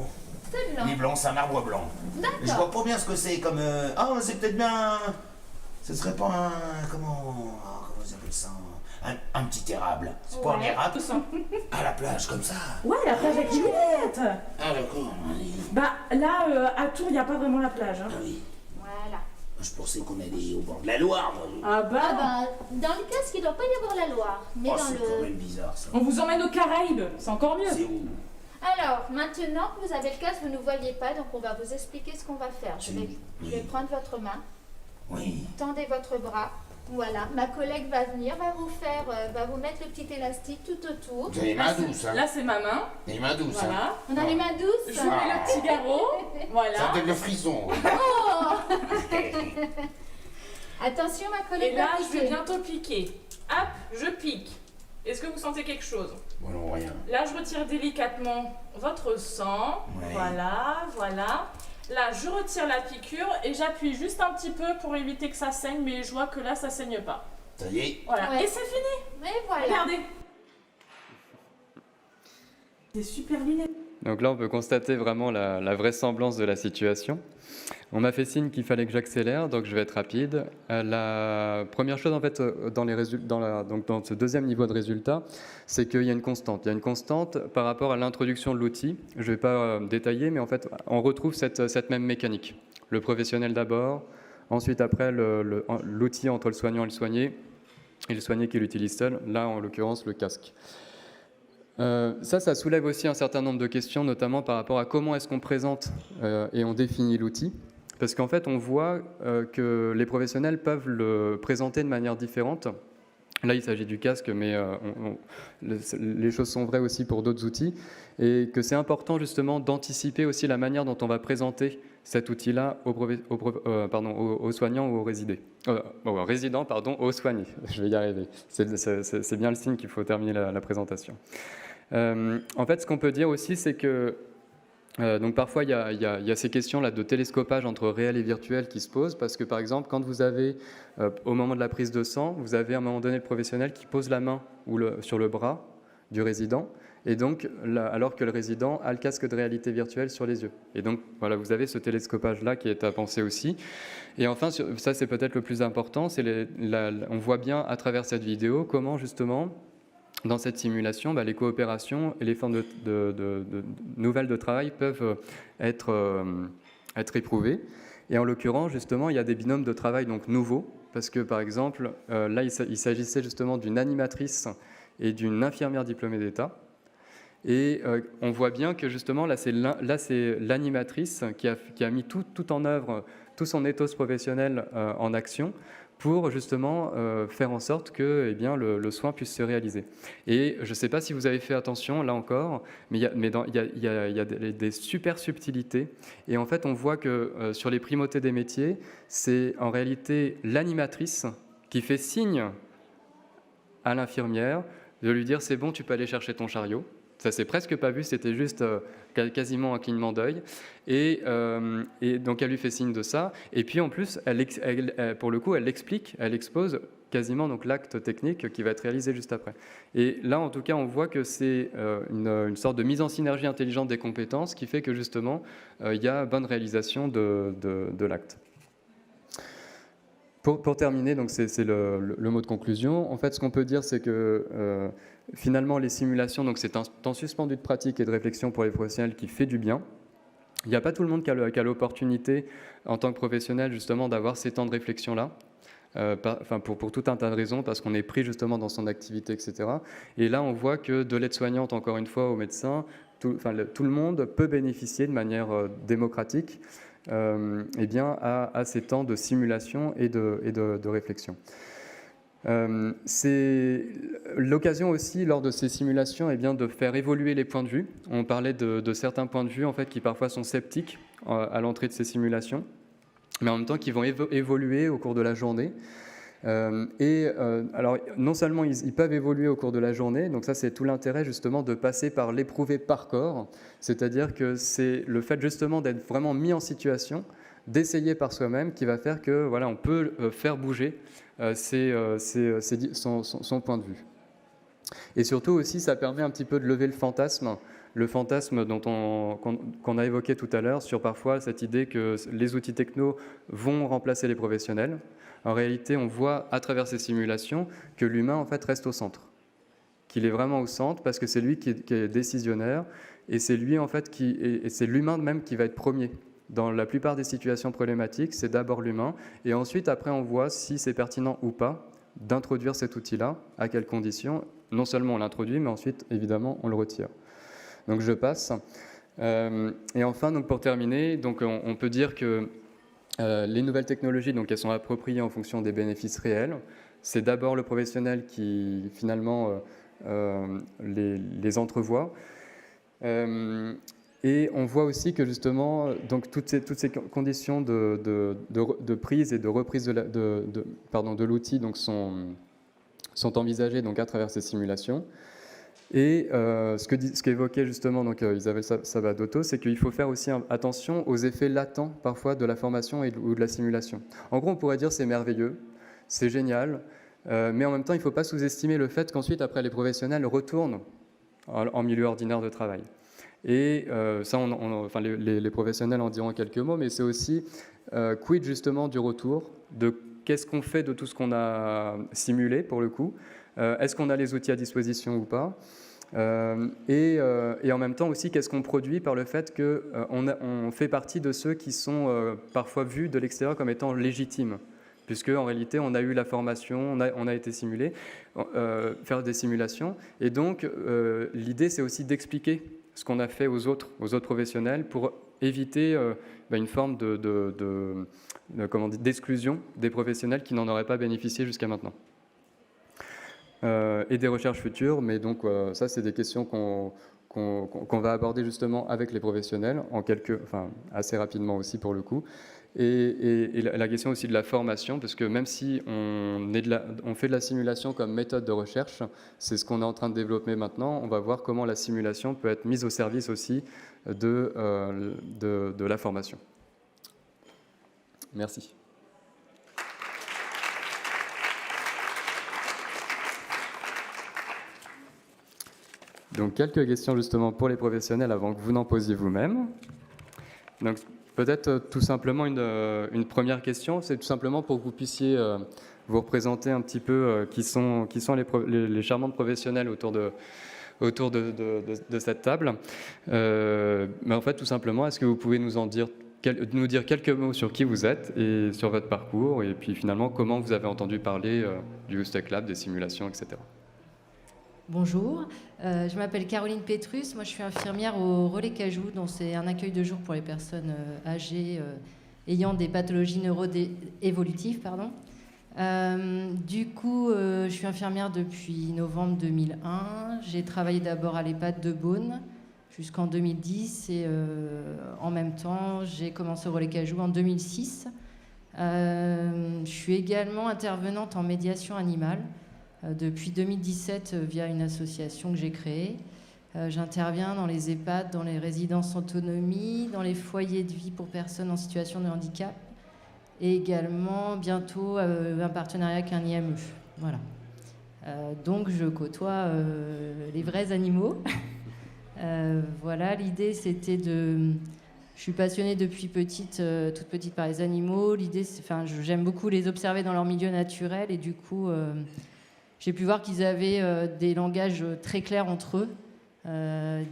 C'est blanc. Il est blanc, c'est un arbre blanc. Mais je vois pas bien ce que c'est comme... Ah c'est peut-être bien... Ce serait pas un... Comment ça s'appelle ça? Un petit érable. C'est pas un Ouais. érable ça? À la plage comme ça. Ouais, la plage avec les lunettes. Ah d'accord. Oui. Bah là, à Tours, il n'y a pas vraiment la plage. Hein. Ah oui. Voilà. Je pensais qu'on allait au bord de la Loire, moi. Ah bah, Ah bah, dans le casque, il ne doit pas y avoir la Loire. Mais Oh, dans c'est quand le... même bizarre ça. on vous emmène aux Caraïbes, c'est encore mieux. C'est où? Alors, maintenant que vous avez le casque, vous ne nous voyez pas, donc on va vous expliquer ce qu'on va faire. Je vais Oui. prendre votre main, Oui. tendez votre bras. Voilà, ma collègue va venir, va vous mettre le petit élastique tout autour. Vous avez les mains douces, hein? Là, c'est ma main. Les mains douces, hein? Voilà. On a les mains douces. Je mets le petit garrot. Ça Voilà. donne le frisson. Attention, ma collègue Et là, va je vais piquer. bientôt piquer. Hop, je pique. Est-ce que vous sentez quelque chose? Bon, non, rien. Là, je retire délicatement votre sang. Ouais. Voilà, voilà. Là, je retire la piqûre et j'appuie juste un petit peu pour éviter que ça saigne, mais je vois que là, ça saigne pas. Ça y est. Voilà. Ouais. Et c'est fini. Et voilà. Regardez. Des super lunettes. Donc là, on peut constater vraiment la vraisemblance de la situation. On m'a fait signe qu'il fallait que j'accélère, donc je vais être rapide. La première chose, en fait, dans ce deuxième niveau de résultat, c'est qu'il y a une constante. Il y a une constante par rapport à l'introduction de l'outil. Je ne vais pas détailler, mais en fait, on retrouve cette même mécanique. Le professionnel d'abord, ensuite après l'outil entre le soignant et le soigné, et le soigné qui l'utilise seul, là en l'occurrence le casque. Ça soulève aussi un certain nombre de questions, notamment par rapport à comment est-ce qu'on présente et on définit l'outil. Parce qu'en fait, on voit que les professionnels peuvent le présenter de manière différente. Là, il s'agit du casque, mais les choses sont vraies aussi pour d'autres outils. Et que c'est important justement d'anticiper aussi la manière dont on va présenter cet outil-là aux soignants ou aux résidents, aux soignés. Je vais y arriver. C'est bien le signe qu'il faut terminer la présentation. En fait, ce qu'on peut dire aussi, c'est que donc parfois, il y a ces questions-là de télescopage entre réel et virtuel qui se posent, parce que par exemple, quand vous avez, au moment de la prise de sang, vous avez à un moment donné le professionnel qui pose la main sur le bras du résident, et donc, alors que le résident a le casque de réalité virtuelle sur les yeux. Et donc, voilà, vous avez ce télescopage-là qui est à penser aussi. Et enfin, ça c'est peut-être le plus important, on voit bien à travers cette vidéo comment justement, dans cette simulation, les coopérations et les formes nouvelles de travail peuvent être éprouvées. Et en l'occurrence, justement, il y a des binômes de travail donc nouveaux, parce que par exemple, là, il s'agissait justement d'une animatrice et d'une infirmière diplômée d'État. Et on voit bien que justement, là, c'est l'animatrice qui a mis tout en œuvre, tout son ethos professionnel en action, pour justement faire en sorte que le soin puisse se réaliser. Et je ne sais pas si vous avez fait attention, là encore, mais il y a des super subtilités. Et en fait, on voit que sur les primautés des métiers, c'est en réalité l'animatrice qui fait signe à l'infirmière de lui dire « c'est bon, tu peux aller chercher ton chariot ». Ça s'est presque pas vu, c'était juste quasiment un clignement d'œil. Et donc elle lui fait signe de ça. Et puis en plus, pour le coup, elle expose quasiment donc l'acte technique qui va être réalisé juste après. Et là, en tout cas, on voit que c'est une sorte de mise en synergie intelligente des compétences qui fait que justement, il y a bonne réalisation de l'acte. Pour terminer, donc c'est le mot de conclusion. En fait, ce qu'on peut dire, c'est que finalement, les simulations, donc c'est un temps suspendu de pratique et de réflexion pour les professionnels qui fait du bien. Il n'y a pas tout le monde qui a l'opportunité, en tant que professionnel, justement, d'avoir ces temps de réflexion-là. Pour tout un tas de raisons, parce qu'on est pris justement dans son activité, etc. Et là, on voit que de l'aide-soignante, encore une fois, au médecin, tout le monde peut bénéficier de manière démocratique à ces temps de simulation et de réflexion. C'est l'occasion aussi, lors de ces simulations, de faire évoluer les points de vue. On parlait de certains points de vue en fait, qui parfois sont sceptiques à l'entrée de ces simulations, mais en même temps qui vont évoluer au cours de la journée. Alors, non seulement ils peuvent évoluer au cours de la journée, donc ça c'est tout l'intérêt justement de passer par l'éprouvé par corps, c'est-à-dire que c'est le fait justement d'être vraiment mis en situation, d'essayer par soi-même, qui va faire que voilà, on peut faire bouger son point de vue. Et surtout aussi, ça permet un petit peu de lever le fantasme qu'on a évoqué tout à l'heure, sur parfois cette idée que les outils techno vont remplacer les professionnels. En réalité, on voit à travers ces simulations que l'humain en fait reste au centre, qu'il est vraiment au centre parce que c'est lui qui est décisionnaire et c'est lui en fait et c'est l'humain même qui va être premier. Dans la plupart des situations problématiques, c'est d'abord l'humain et ensuite après on voit si c'est pertinent ou pas d'introduire cet outil-là, à quelles conditions. Non seulement on l'introduit, mais ensuite évidemment on le retire. Donc je passe. Et enfin, donc pour terminer, donc on peut dire que les nouvelles technologies, donc elles sont appropriées en fonction des bénéfices réels. C'est d'abord le professionnel qui finalement les entrevoit. Et on voit aussi que justement, donc toutes ces conditions de prise et de reprise de l'outil donc sont envisagées donc à travers ces simulations. Et ce qu'évoquait justement donc, Isabelle Sabadoto, c'est qu'il faut faire aussi attention aux effets latents parfois de la formation ou de la simulation. En gros, on pourrait dire c'est merveilleux, c'est génial, mais en même temps, il ne faut pas sous-estimer le fait qu'ensuite, après, les professionnels retournent en milieu ordinaire de travail. Et ça, les professionnels en diront quelques mots, mais c'est aussi quid justement du retour, de qu'est-ce qu'on fait de tout ce qu'on a simulé pour le coup. Est-ce qu'on a les outils à disposition ou pas et en même temps aussi, qu'est-ce qu'on produit par le fait qu'on fait partie de ceux qui sont parfois vus de l'extérieur comme étant légitimes. puisque en réalité on a eu la formation, on a été simulé, faire des simulations, et donc l'idée c'est aussi d'expliquer ce qu'on a fait aux autres professionnels pour éviter une forme d'exclusion des professionnels qui n'en auraient pas bénéficié jusqu'à maintenant. Et des recherches futures, mais donc ça c'est des questions qu'on va aborder justement avec les professionnels, assez rapidement aussi pour le coup. Et la question aussi de la formation, parce que même si on fait de la simulation comme méthode de recherche, c'est ce qu'on est en train de développer maintenant, on va voir comment la simulation peut être mise au service aussi de la formation. Merci. Donc quelques questions justement pour les professionnels avant que vous n'en posiez vous-même. Donc peut-être tout simplement une première question, c'est tout simplement pour que vous puissiez vous représenter un petit peu qui sont les charmantes professionnels autour de cette table. Mais en fait tout simplement, est-ce que vous pouvez nous dire quelques mots sur qui vous êtes et sur votre parcours, et puis finalement comment vous avez entendu parler du Tech Lab, des simulations, etc. Bonjour, je m'appelle Caroline Pétrus, moi je suis infirmière au Relais Cajou, donc c'est un accueil de jour pour les personnes âgées ayant des pathologies neuroévolutives. Du coup, je suis infirmière depuis novembre 2001, j'ai travaillé d'abord à l'EHPAD de Beaune jusqu'en 2010 et en même temps j'ai commencé au Relais Cajou en 2006. Je suis également intervenante en médiation animale depuis 2017 via une association que j'ai créée. J'interviens dans les EHPAD, dans les résidences autonomie, dans les foyers de vie pour personnes en situation de handicap et également bientôt un partenariat avec un IME. Voilà. Donc je côtoie les vrais animaux. Voilà, l'idée c'était de... Je suis passionnée depuis toute petite par les animaux. L'idée, j'aime beaucoup les observer dans leur milieu naturel et du coup... j'ai pu voir qu'ils avaient des langages très clairs entre eux.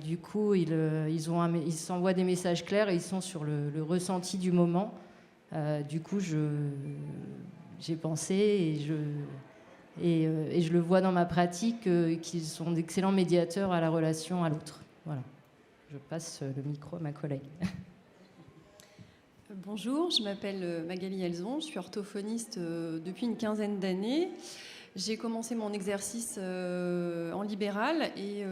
Du coup, ils s'envoient des messages clairs et ils sont sur le ressenti du moment. Du coup, j'ai pensé et je le vois dans ma pratique qu'ils sont d'excellents médiateurs à la relation à l'autre. Voilà. Je passe le micro à ma collègue. Bonjour, je m'appelle Magali Elzon, je suis orthophoniste depuis une quinzaine d'années. J'ai commencé mon exercice en libéral et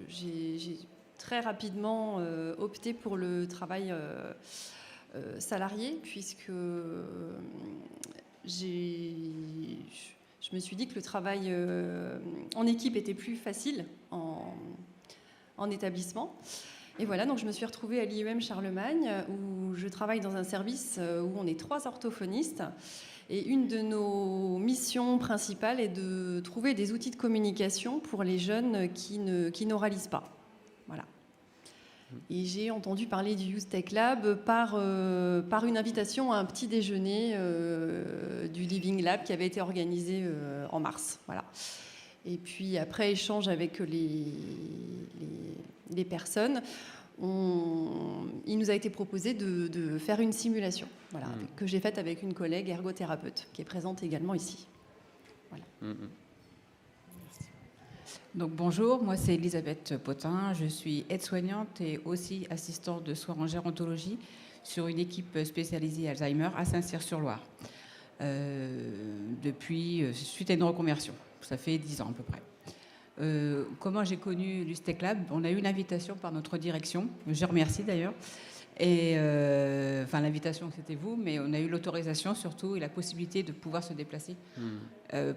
j'ai très rapidement opté pour le travail salarié puisque je me suis dit que le travail en équipe était plus facile en établissement. Et voilà, donc je me suis retrouvée à l'IEM Charlemagne où je travaille dans un service où on est 3 orthophonistes. Et une de nos missions principales est de trouver des outils de communication pour les jeunes qui n'oralisent pas. Voilà. Et j'ai entendu parler du Youth Tech Lab par une invitation à un petit déjeuner du Living Lab qui avait été organisé en mars. Voilà. Et puis après échange avec les personnes, il nous a été proposé de faire une simulation, voilà, que j'ai faite avec une collègue ergothérapeute qui est présente également ici. Voilà. Donc bonjour, moi c'est Elisabeth Potin, je suis aide-soignante et aussi assistante de soins en gérontologie sur une équipe spécialisée Alzheimer à Saint-Cyr-sur-Loire. Suite à une reconversion, ça fait 10 ans à peu près. Comment j'ai connu le Tech Lab? On a eu une invitation par notre direction, je remercie d'ailleurs. Et l'invitation c'était vous, mais on a eu l'autorisation surtout et la possibilité de pouvoir se déplacer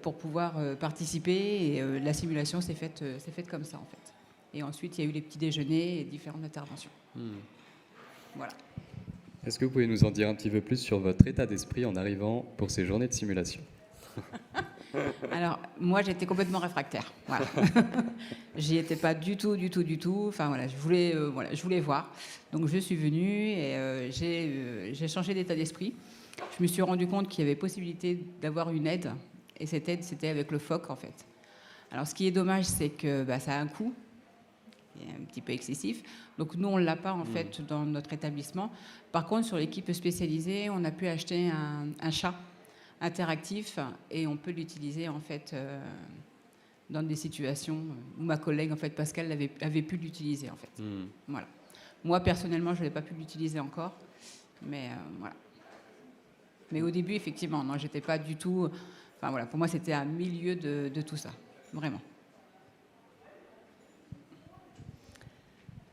pour pouvoir participer. Et la simulation s'est faite comme ça en fait. Et ensuite il y a eu les petits déjeuners et différentes interventions. Voilà. Est-ce que vous pouvez nous en dire un petit peu plus sur votre état d'esprit en arrivant pour ces journées de simulation? Alors, moi, j'étais complètement réfractaire. Voilà. J'y étais pas du tout. Enfin, voilà, je voulais voir. Donc, je suis venue et j'ai changé d'état d'esprit. Je me suis rendu compte qu'il y avait possibilité d'avoir une aide. Et cette aide, c'était avec le PHOC, en fait. Alors, ce qui est dommage, c'est que ça a un coût. est un petit peu excessif. Donc nous, on ne l'a pas en fait dans notre établissement. Par contre, sur l'équipe spécialisée, on a pu acheter un chat interactif et on peut l'utiliser en fait dans des situations où ma collègue en fait Pascal avait pu l'utiliser en fait. Voilà. Moi personnellement, je n'avais pas pu l'utiliser encore, mais voilà. Mais au début, effectivement, non, j'étais pas du tout. Enfin voilà, pour moi, c'était un milieu de tout ça, vraiment.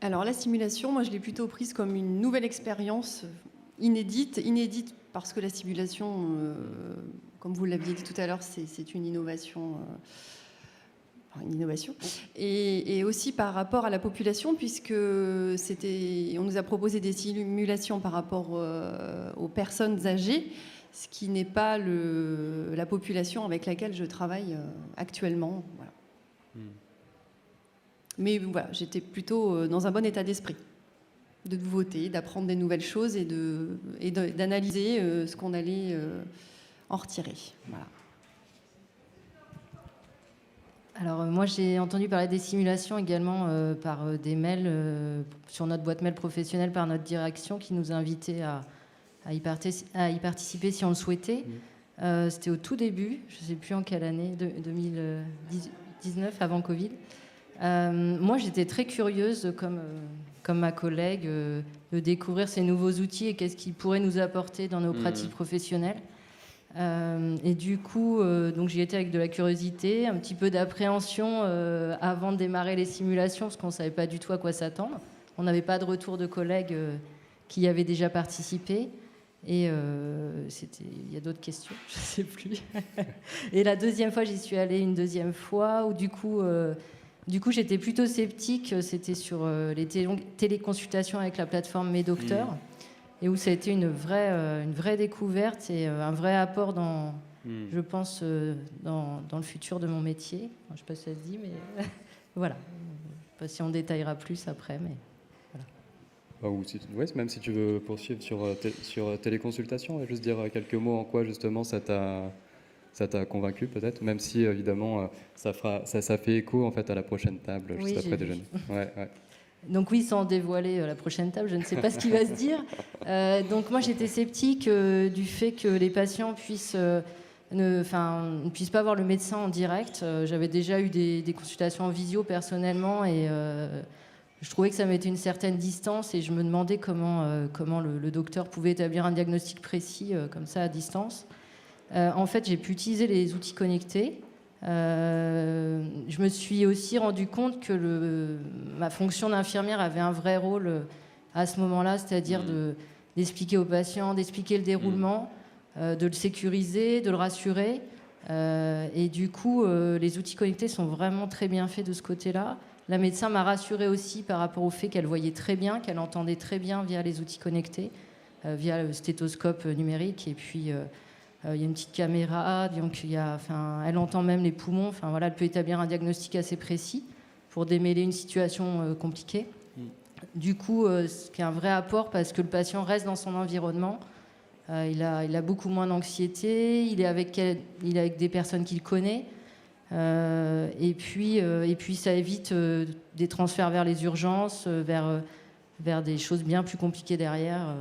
Alors la simulation, moi je l'ai plutôt prise comme une nouvelle expérience inédite parce que la simulation, comme vous l'aviez dit tout à l'heure, c'est une innovation. Et aussi par rapport à la population, puisque on nous a proposé des simulations par rapport aux personnes âgées, ce qui n'est pas la population avec laquelle je travaille actuellement. Voilà. Mais voilà, j'étais plutôt dans un bon état d'esprit, de nouveauté, d'apprendre des nouvelles choses et d'analyser ce qu'on allait en retirer. Voilà. Alors moi j'ai entendu parler des simulations également par des mails sur notre boîte mail professionnelle par notre direction qui nous a invités à y participer si on le souhaitait. C'était au tout début, je ne sais plus en quelle année, 2019, avant Covid. Moi j'étais très curieuse comme ma collègue de découvrir ces nouveaux outils et qu'est-ce qu'ils pourraient nous apporter dans nos pratiques professionnelles. Et du coup, donc j'y étais avec de la curiosité, un petit peu d'appréhension avant de démarrer les simulations, parce qu'on ne savait pas du tout à quoi s'attendre. On n'avait pas de retour de collègues qui y avaient déjà participé. Et il y a d'autres questions, je ne sais plus. Et la deuxième fois, j'y suis allée une deuxième fois, où du coup j'étais plutôt sceptique. C'était sur les téléconsultations avec la plateforme Mes Docteurs. Et où ça a été une vraie découverte et un vrai apport je pense, dans le futur de mon métier. Enfin, je ne sais pas si ça se dit, mais voilà. Je ne sais pas si on détaillera plus après, mais voilà. Ou même si tu veux poursuivre sur téléconsultation, et juste dire quelques mots en quoi justement ça t'a convaincu peut-être, même si évidemment ça fait écho en fait à la prochaine table juste après déjeuner. Ouais. Donc oui, sans dévoiler la prochaine table, je ne sais pas ce qui va se dire. Donc moi, j'étais sceptique du fait que les patients ne puissent pas voir le médecin en direct. J'avais déjà eu des consultations en visio personnellement et je trouvais que ça mettait une certaine distance et je me demandais comment le docteur pouvait établir un diagnostic précis comme ça à distance. En fait, j'ai pu utiliser les outils connectés. Je me suis aussi rendu compte que ma fonction d'infirmière avait un vrai rôle à ce moment-là, c'est-à-dire d'expliquer au patient, d'expliquer le déroulement, de le sécuriser, de le rassurer. Et du coup, les outils connectés sont vraiment très bien faits de ce côté-là. La médecin m'a rassurée aussi par rapport au fait qu'elle voyait très bien, qu'elle entendait très bien via les outils connectés, via le stéthoscope numérique et puis... il y a une petite caméra, donc elle entend même les poumons. Enfin, voilà, elle peut établir un diagnostic assez précis pour démêler une situation compliquée. Du coup, ce qui est un vrai apport parce que le patient reste dans son environnement. Il a beaucoup moins d'anxiété. Il est avec des personnes qu'il connaît. Et puis, ça évite des transferts vers les urgences, vers des choses bien plus compliquées derrière,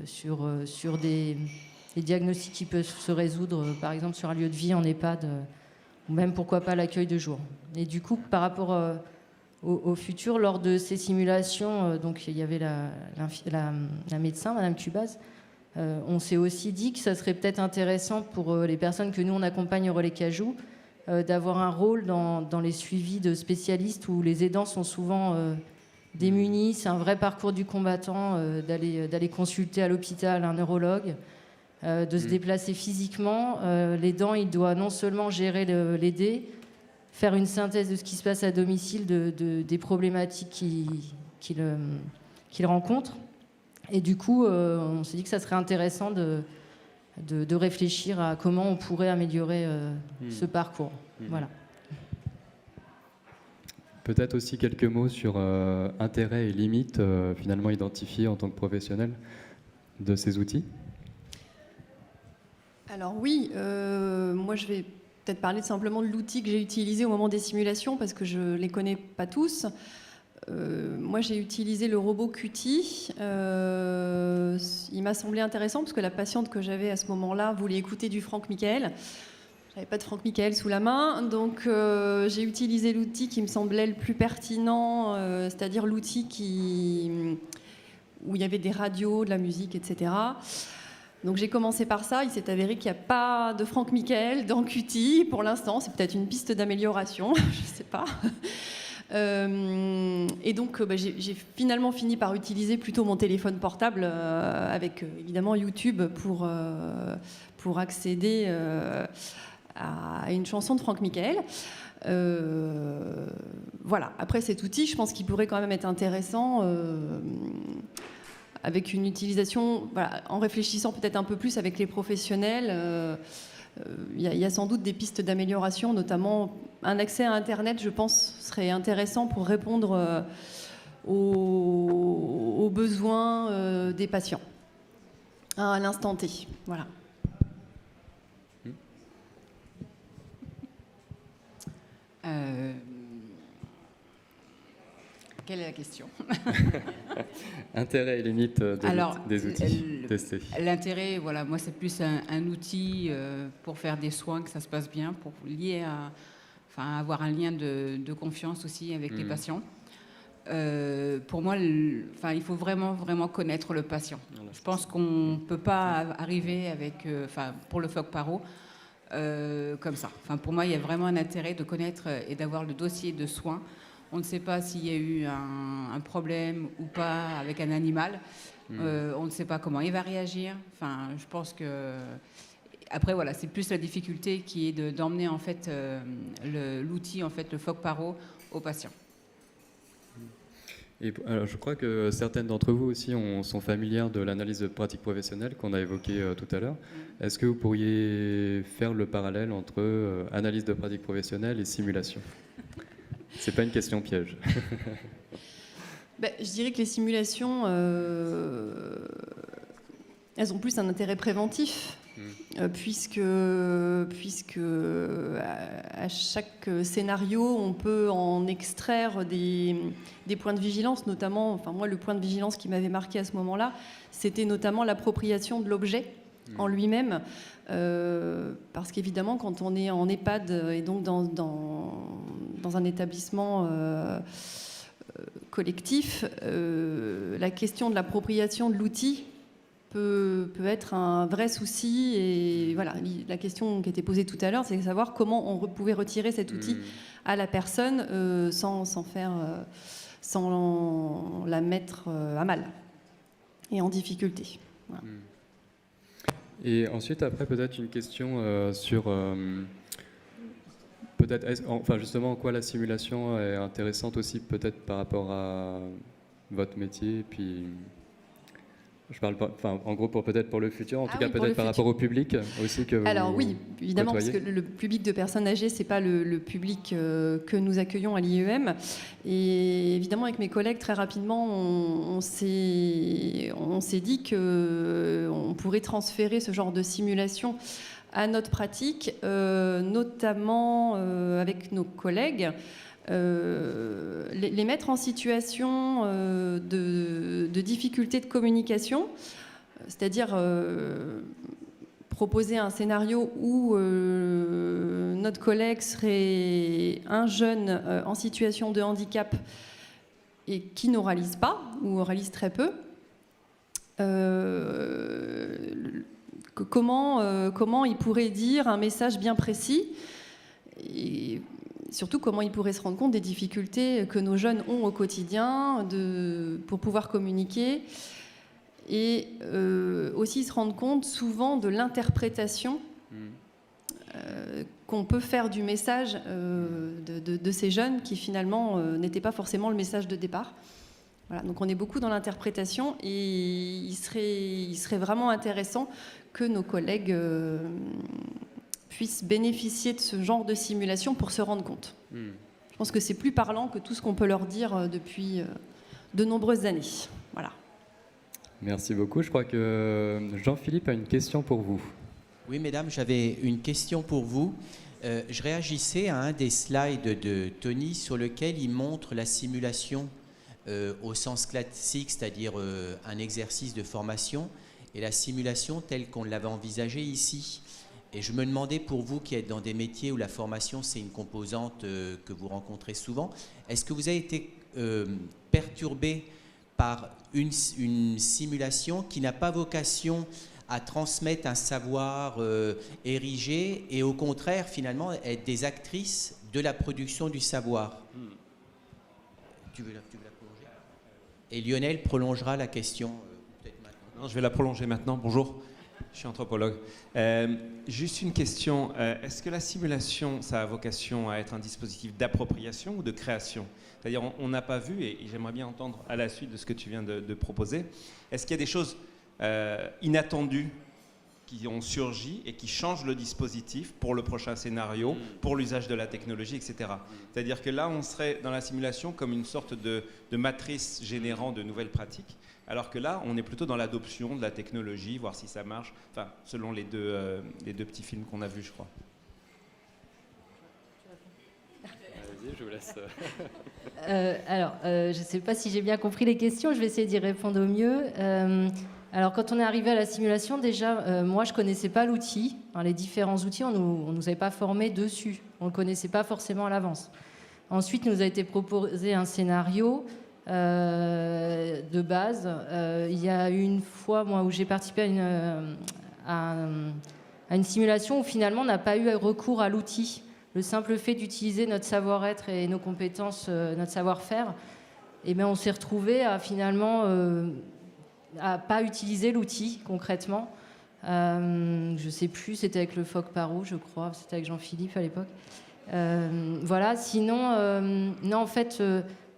sur des diagnostics qui peuvent se résoudre, par exemple, sur un lieu de vie en EHPAD, ou même, pourquoi pas, l'accueil de jour. Et du coup, par rapport au futur, lors de ces simulations, donc il y avait la médecin, Madame Cubaz, on s'est aussi dit que ça serait peut-être intéressant pour les personnes que nous, on accompagne au Relais Cajou, d'avoir un rôle dans les suivis de spécialistes où les aidants sont souvent démunis. C'est un vrai parcours du combattant d'aller consulter à l'hôpital un neurologue, de se déplacer physiquement. L'aidant, il doit non seulement gérer l'aider, faire une synthèse de ce qui se passe à domicile, des problématiques qu'il rencontre. Et du coup, on s'est dit que ça serait intéressant de réfléchir à comment on pourrait améliorer ce parcours. Voilà. Peut-être aussi quelques mots sur intérêts et limites finalement identifiés en tant que professionnel de ces outils. Alors oui, moi je vais peut-être parler simplement de l'outil que j'ai utilisé au moment des simulations parce que je ne les connais pas tous. Moi, j'ai utilisé le robot Qt. Il m'a semblé intéressant parce que la patiente que j'avais à ce moment-là voulait écouter du Franck Michael. J'avais pas de Franck Michael sous la main, donc j'ai utilisé l'outil qui me semblait le plus pertinent, c'est-à-dire l'outil où il y avait des radios, de la musique, etc. Donc j'ai commencé par ça. Il s'est avéré qu'il n'y a pas de Franck Michael dans Qt pour l'instant. C'est peut-être une piste d'amélioration, je ne sais pas. Et donc j'ai finalement fini par utiliser plutôt mon téléphone portable avec évidemment YouTube pour accéder à une chanson de Franck Michael. Voilà. Après cet outil, je pense qu'il pourrait quand même être intéressant avec une utilisation, voilà, en réfléchissant peut-être un peu plus avec les professionnels. Il y a sans doute des pistes d'amélioration, notamment un accès à Internet, je pense, serait intéressant pour répondre aux besoins des patients à l'instant T. Voilà. Quelle est la question? Intérêt et limite des outils testés. L'intérêt, voilà, moi c'est plus un outil pour faire des soins, que ça se passe bien, pour avoir un lien de confiance aussi avec les patients. Pour moi, il faut vraiment connaître le patient. Je pense qu'on ne peut pas arriver avec, pour le Fogg Paro, comme ça. Pour moi, il y a vraiment un intérêt de connaître et d'avoir le dossier de soins. On ne sait pas s'il y a eu un problème ou pas avec un animal. On ne sait pas comment il va réagir. Je pense que... Après, voilà, c'est plus la difficulté qui est d'emmener en fait, l'outil, en fait, le Fogg Paro, au patient. Et alors, je crois que certaines d'entre vous aussi sont familières de l'analyse de pratique professionnelle qu'on a évoquée tout à l'heure. Est-ce que vous pourriez faire le parallèle entre analyse de pratique professionnelle et simulation? C'est pas une question piège. Je dirais que les simulations, elles ont plus un intérêt préventif, puisque à chaque scénario, on peut en extraire des points de vigilance, notamment, moi, le point de vigilance qui m'avait marqué à ce moment-là, c'était notamment l'appropriation de l'objet en lui-même, parce qu'évidemment, quand on est en EHPAD et donc dans un établissement collectif, la question de l'appropriation de l'outil peut être un vrai souci. Et voilà, la question qui était posée tout à l'heure, c'est de savoir comment on pouvait retirer cet outil à la personne sans la mettre à mal et en difficulté. Voilà. Et ensuite, après, peut-être une question sur... justement, en quoi la simulation est intéressante aussi, peut-être par rapport à votre métier, puis... Je parle pas, en gros, peut-être pour le futur, en tout cas peut-être par rapport au public aussi que vous... Alors oui, évidemment, côtoyez. parce que le public de personnes âgées, c'est pas le public que nous accueillons à l'IEM. Et évidemment, avec mes collègues, très rapidement, on s'est dit qu'on pourrait transférer ce genre de simulation à notre pratique, notamment avec nos collègues. Les mettre en situation de difficultés de communication, c'est-à-dire proposer un scénario où notre collègue serait un jeune en situation de handicap et qui n'oralise pas ou oralise très peu. Comment il pourrait dire un message bien précis et surtout, comment ils pourraient se rendre compte des difficultés que nos jeunes ont au quotidien pour pouvoir communiquer et aussi se rendre compte souvent de l'interprétation qu'on peut faire du message de ces jeunes qui finalement n'étaient pas forcément le message de départ. Voilà, donc on est beaucoup dans l'interprétation et il serait vraiment intéressant que nos collègues... puissent bénéficier de ce genre de simulation pour se rendre compte. Je pense que c'est plus parlant que tout ce qu'on peut leur dire depuis de nombreuses années. Voilà. Merci beaucoup. Je crois que Jean-Philippe a une question pour vous. Oui, mesdames, j'avais une question pour vous. Je réagissais à un des slides de Tony sur lequel il montre la simulation au sens classique, c'est-à-dire un exercice de formation, et la simulation telle qu'on l'avait envisagée ici. Et je me demandais, pour vous qui êtes dans des métiers où la formation c'est une composante que vous rencontrez souvent, est-ce que vous avez été perturbé par une simulation qui n'a pas vocation à transmettre un savoir érigé et au contraire finalement être des actrices de la production du savoir? Tu veux la prolonger? Et Lionel prolongera la question peut-être maintenant. Non, je vais la prolonger maintenant. Bonjour, je suis anthropologue. Juste une question. Est-ce que la simulation, ça a vocation à être un dispositif d'appropriation ou de création? C'est-à-dire, on n'a pas vu, et j'aimerais bien entendre à la suite de ce que tu viens de proposer, est-ce qu'il y a des choses inattendues qui ont surgi et qui changent le dispositif pour le prochain scénario, pour l'usage de la technologie, etc. C'est-à-dire que là, on serait dans la simulation comme une sorte de matrice générant de nouvelles pratiques, alors que là, on est plutôt dans l'adoption de la technologie, voir si ça marche, enfin, selon les deux petits films qu'on a vus, je crois. Vas-y, je vous laisse. Je ne sais pas si j'ai bien compris les questions, je vais essayer d'y répondre au mieux. Alors, quand on est arrivé à la simulation, déjà, moi, je ne connaissais pas l'outil. Enfin, les différents outils, on ne nous avait pas formés dessus. On ne le connaissait pas forcément à l'avance. Ensuite, il nous a été proposé un scénario de base. Il y a eu une fois, moi, où j'ai participé à une simulation où finalement, on n'a pas eu recours à l'outil. Le simple fait d'utiliser notre savoir-être et nos compétences, notre savoir-faire, eh bien, on s'est retrouvé à finalement... à pas utiliser l'outil concrètement. Je ne sais plus, c'était avec le phoque Paro, je crois, c'était avec Jean-Philippe à l'époque. Voilà, sinon, non, en fait,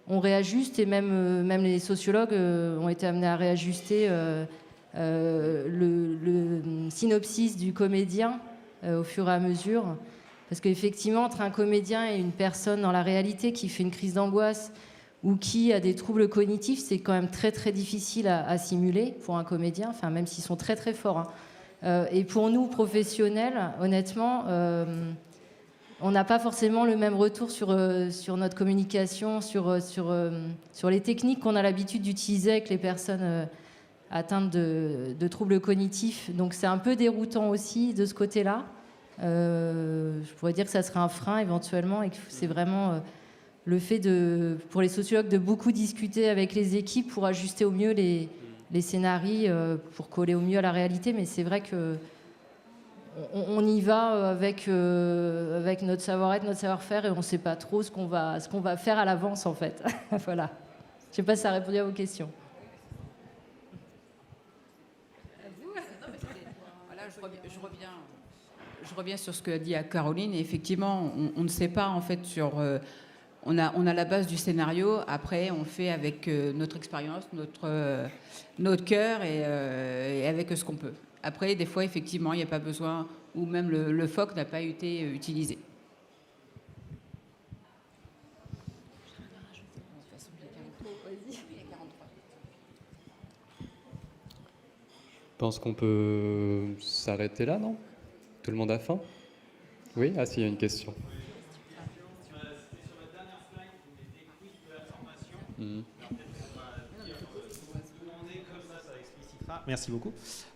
on réajuste et même les sociologues ont été amenés à réajuster le synopsis du comédien au fur et à mesure. Parce qu'effectivement, entre un comédien et une personne dans la réalité qui fait une crise d'angoisse ou qui a des troubles cognitifs, c'est quand même très très difficile à simuler pour un comédien, enfin, même s'ils sont très très forts. Et pour nous, professionnels, honnêtement, on n'a pas forcément le même retour sur notre communication, sur les techniques qu'on a l'habitude d'utiliser avec les personnes atteintes de troubles cognitifs. Donc c'est un peu déroutant aussi de ce côté-là. Je pourrais dire que ça serait un frein éventuellement et que c'est vraiment... le fait pour les sociologues de beaucoup discuter avec les équipes pour ajuster au mieux les scénarios, pour coller au mieux à la réalité. Mais c'est vrai qu'on y va avec notre savoir-être, notre savoir-faire, et on ne sait pas trop ce qu'on va faire à l'avance, en fait. Voilà. Je ne sais pas si ça a répondu à vos questions. Voilà, je reviens sur ce que dit Caroline. Et effectivement, on ne sait pas, en fait, sur... On a la base du scénario, après on fait avec notre expérience, notre cœur et avec ce qu'on peut. Après, des fois, effectivement, il n'y a pas besoin, ou même le phoque n'a pas été utilisé. Je pense qu'on peut s'arrêter là, non? Tout le monde a faim? Oui? Ah, si, il y a une question. Merci beaucoup.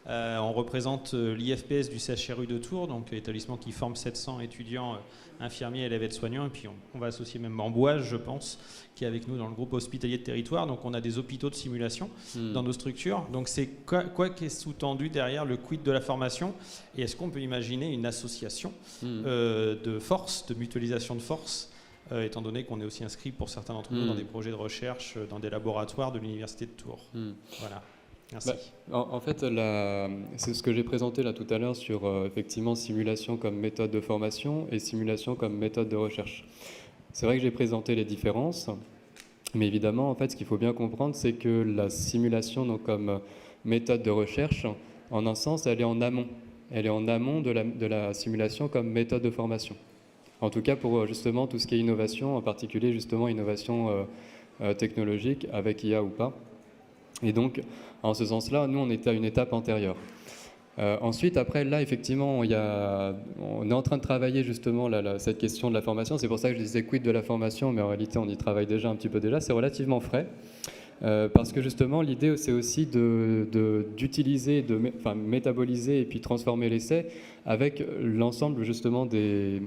On représente l'IFPS du CHRU de Tours, donc l'établissement qui forme 700 étudiants infirmiers, élèves aides-soignants. Et puis on va associer même Ambouage, je pense, qui est avec nous dans le groupe hospitalier de territoire. Donc on a des hôpitaux de simulation dans nos structures. Donc c'est quoi qui est sous-tendu derrière le quid de la formation? Et est-ce qu'on peut imaginer une association de force, de mutualisation de force, étant donné qu'on est aussi inscrit pour certains d'entre nous dans des projets de recherche, dans des laboratoires de l'Université de Tours. Voilà. Merci. En fait, c'est ce que j'ai présenté là tout à l'heure sur effectivement simulation comme méthode de formation et simulation comme méthode de recherche. C'est vrai que j'ai présenté les différences, mais évidemment, en fait, ce qu'il faut bien comprendre, c'est que la simulation, donc comme méthode de recherche, en un sens, elle est en amont. Elle est en amont de la simulation comme méthode de formation. En tout cas, pour justement tout ce qui est innovation, en particulier justement innovation technologique, avec IA ou pas. Et donc, en ce sens-là, nous, on était à une étape antérieure. Ensuite, après, là, effectivement, on est en train de travailler justement cette question de la formation. C'est pour ça que je disais quid de la formation, mais en réalité, on y travaille déjà un petit peu déjà. C'est relativement frais. Parce que justement, l'idée, c'est aussi d'utiliser, métaboliser et puis transformer l'essai avec l'ensemble justement des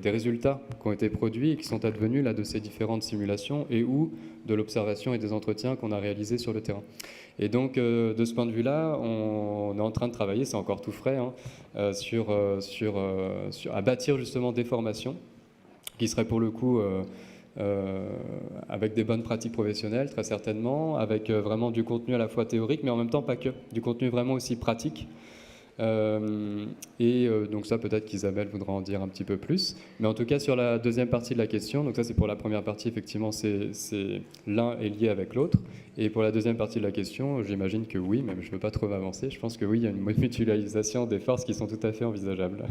résultats qui ont été produits et qui sont advenus là, de ces différentes simulations et ou de l'observation et des entretiens qu'on a réalisés sur le terrain. Et donc, de ce point de vue-là, on est en train de travailler, c'est encore tout frais, hein, à bâtir justement des formations qui seraient pour le coup... avec des bonnes pratiques professionnelles, très certainement, avec vraiment du contenu à la fois théorique, mais en même temps pas que, du contenu vraiment aussi pratique. Donc ça, peut-être qu'Isabelle voudra en dire un petit peu plus. Mais en tout cas, sur la deuxième partie de la question, donc ça c'est pour la première partie, effectivement, c'est l'un est lié avec l'autre. Et pour la deuxième partie de la question, j'imagine que oui, même je ne veux pas trop m'avancer, je pense que oui, il y a une mutualisation des forces qui sont tout à fait envisageables.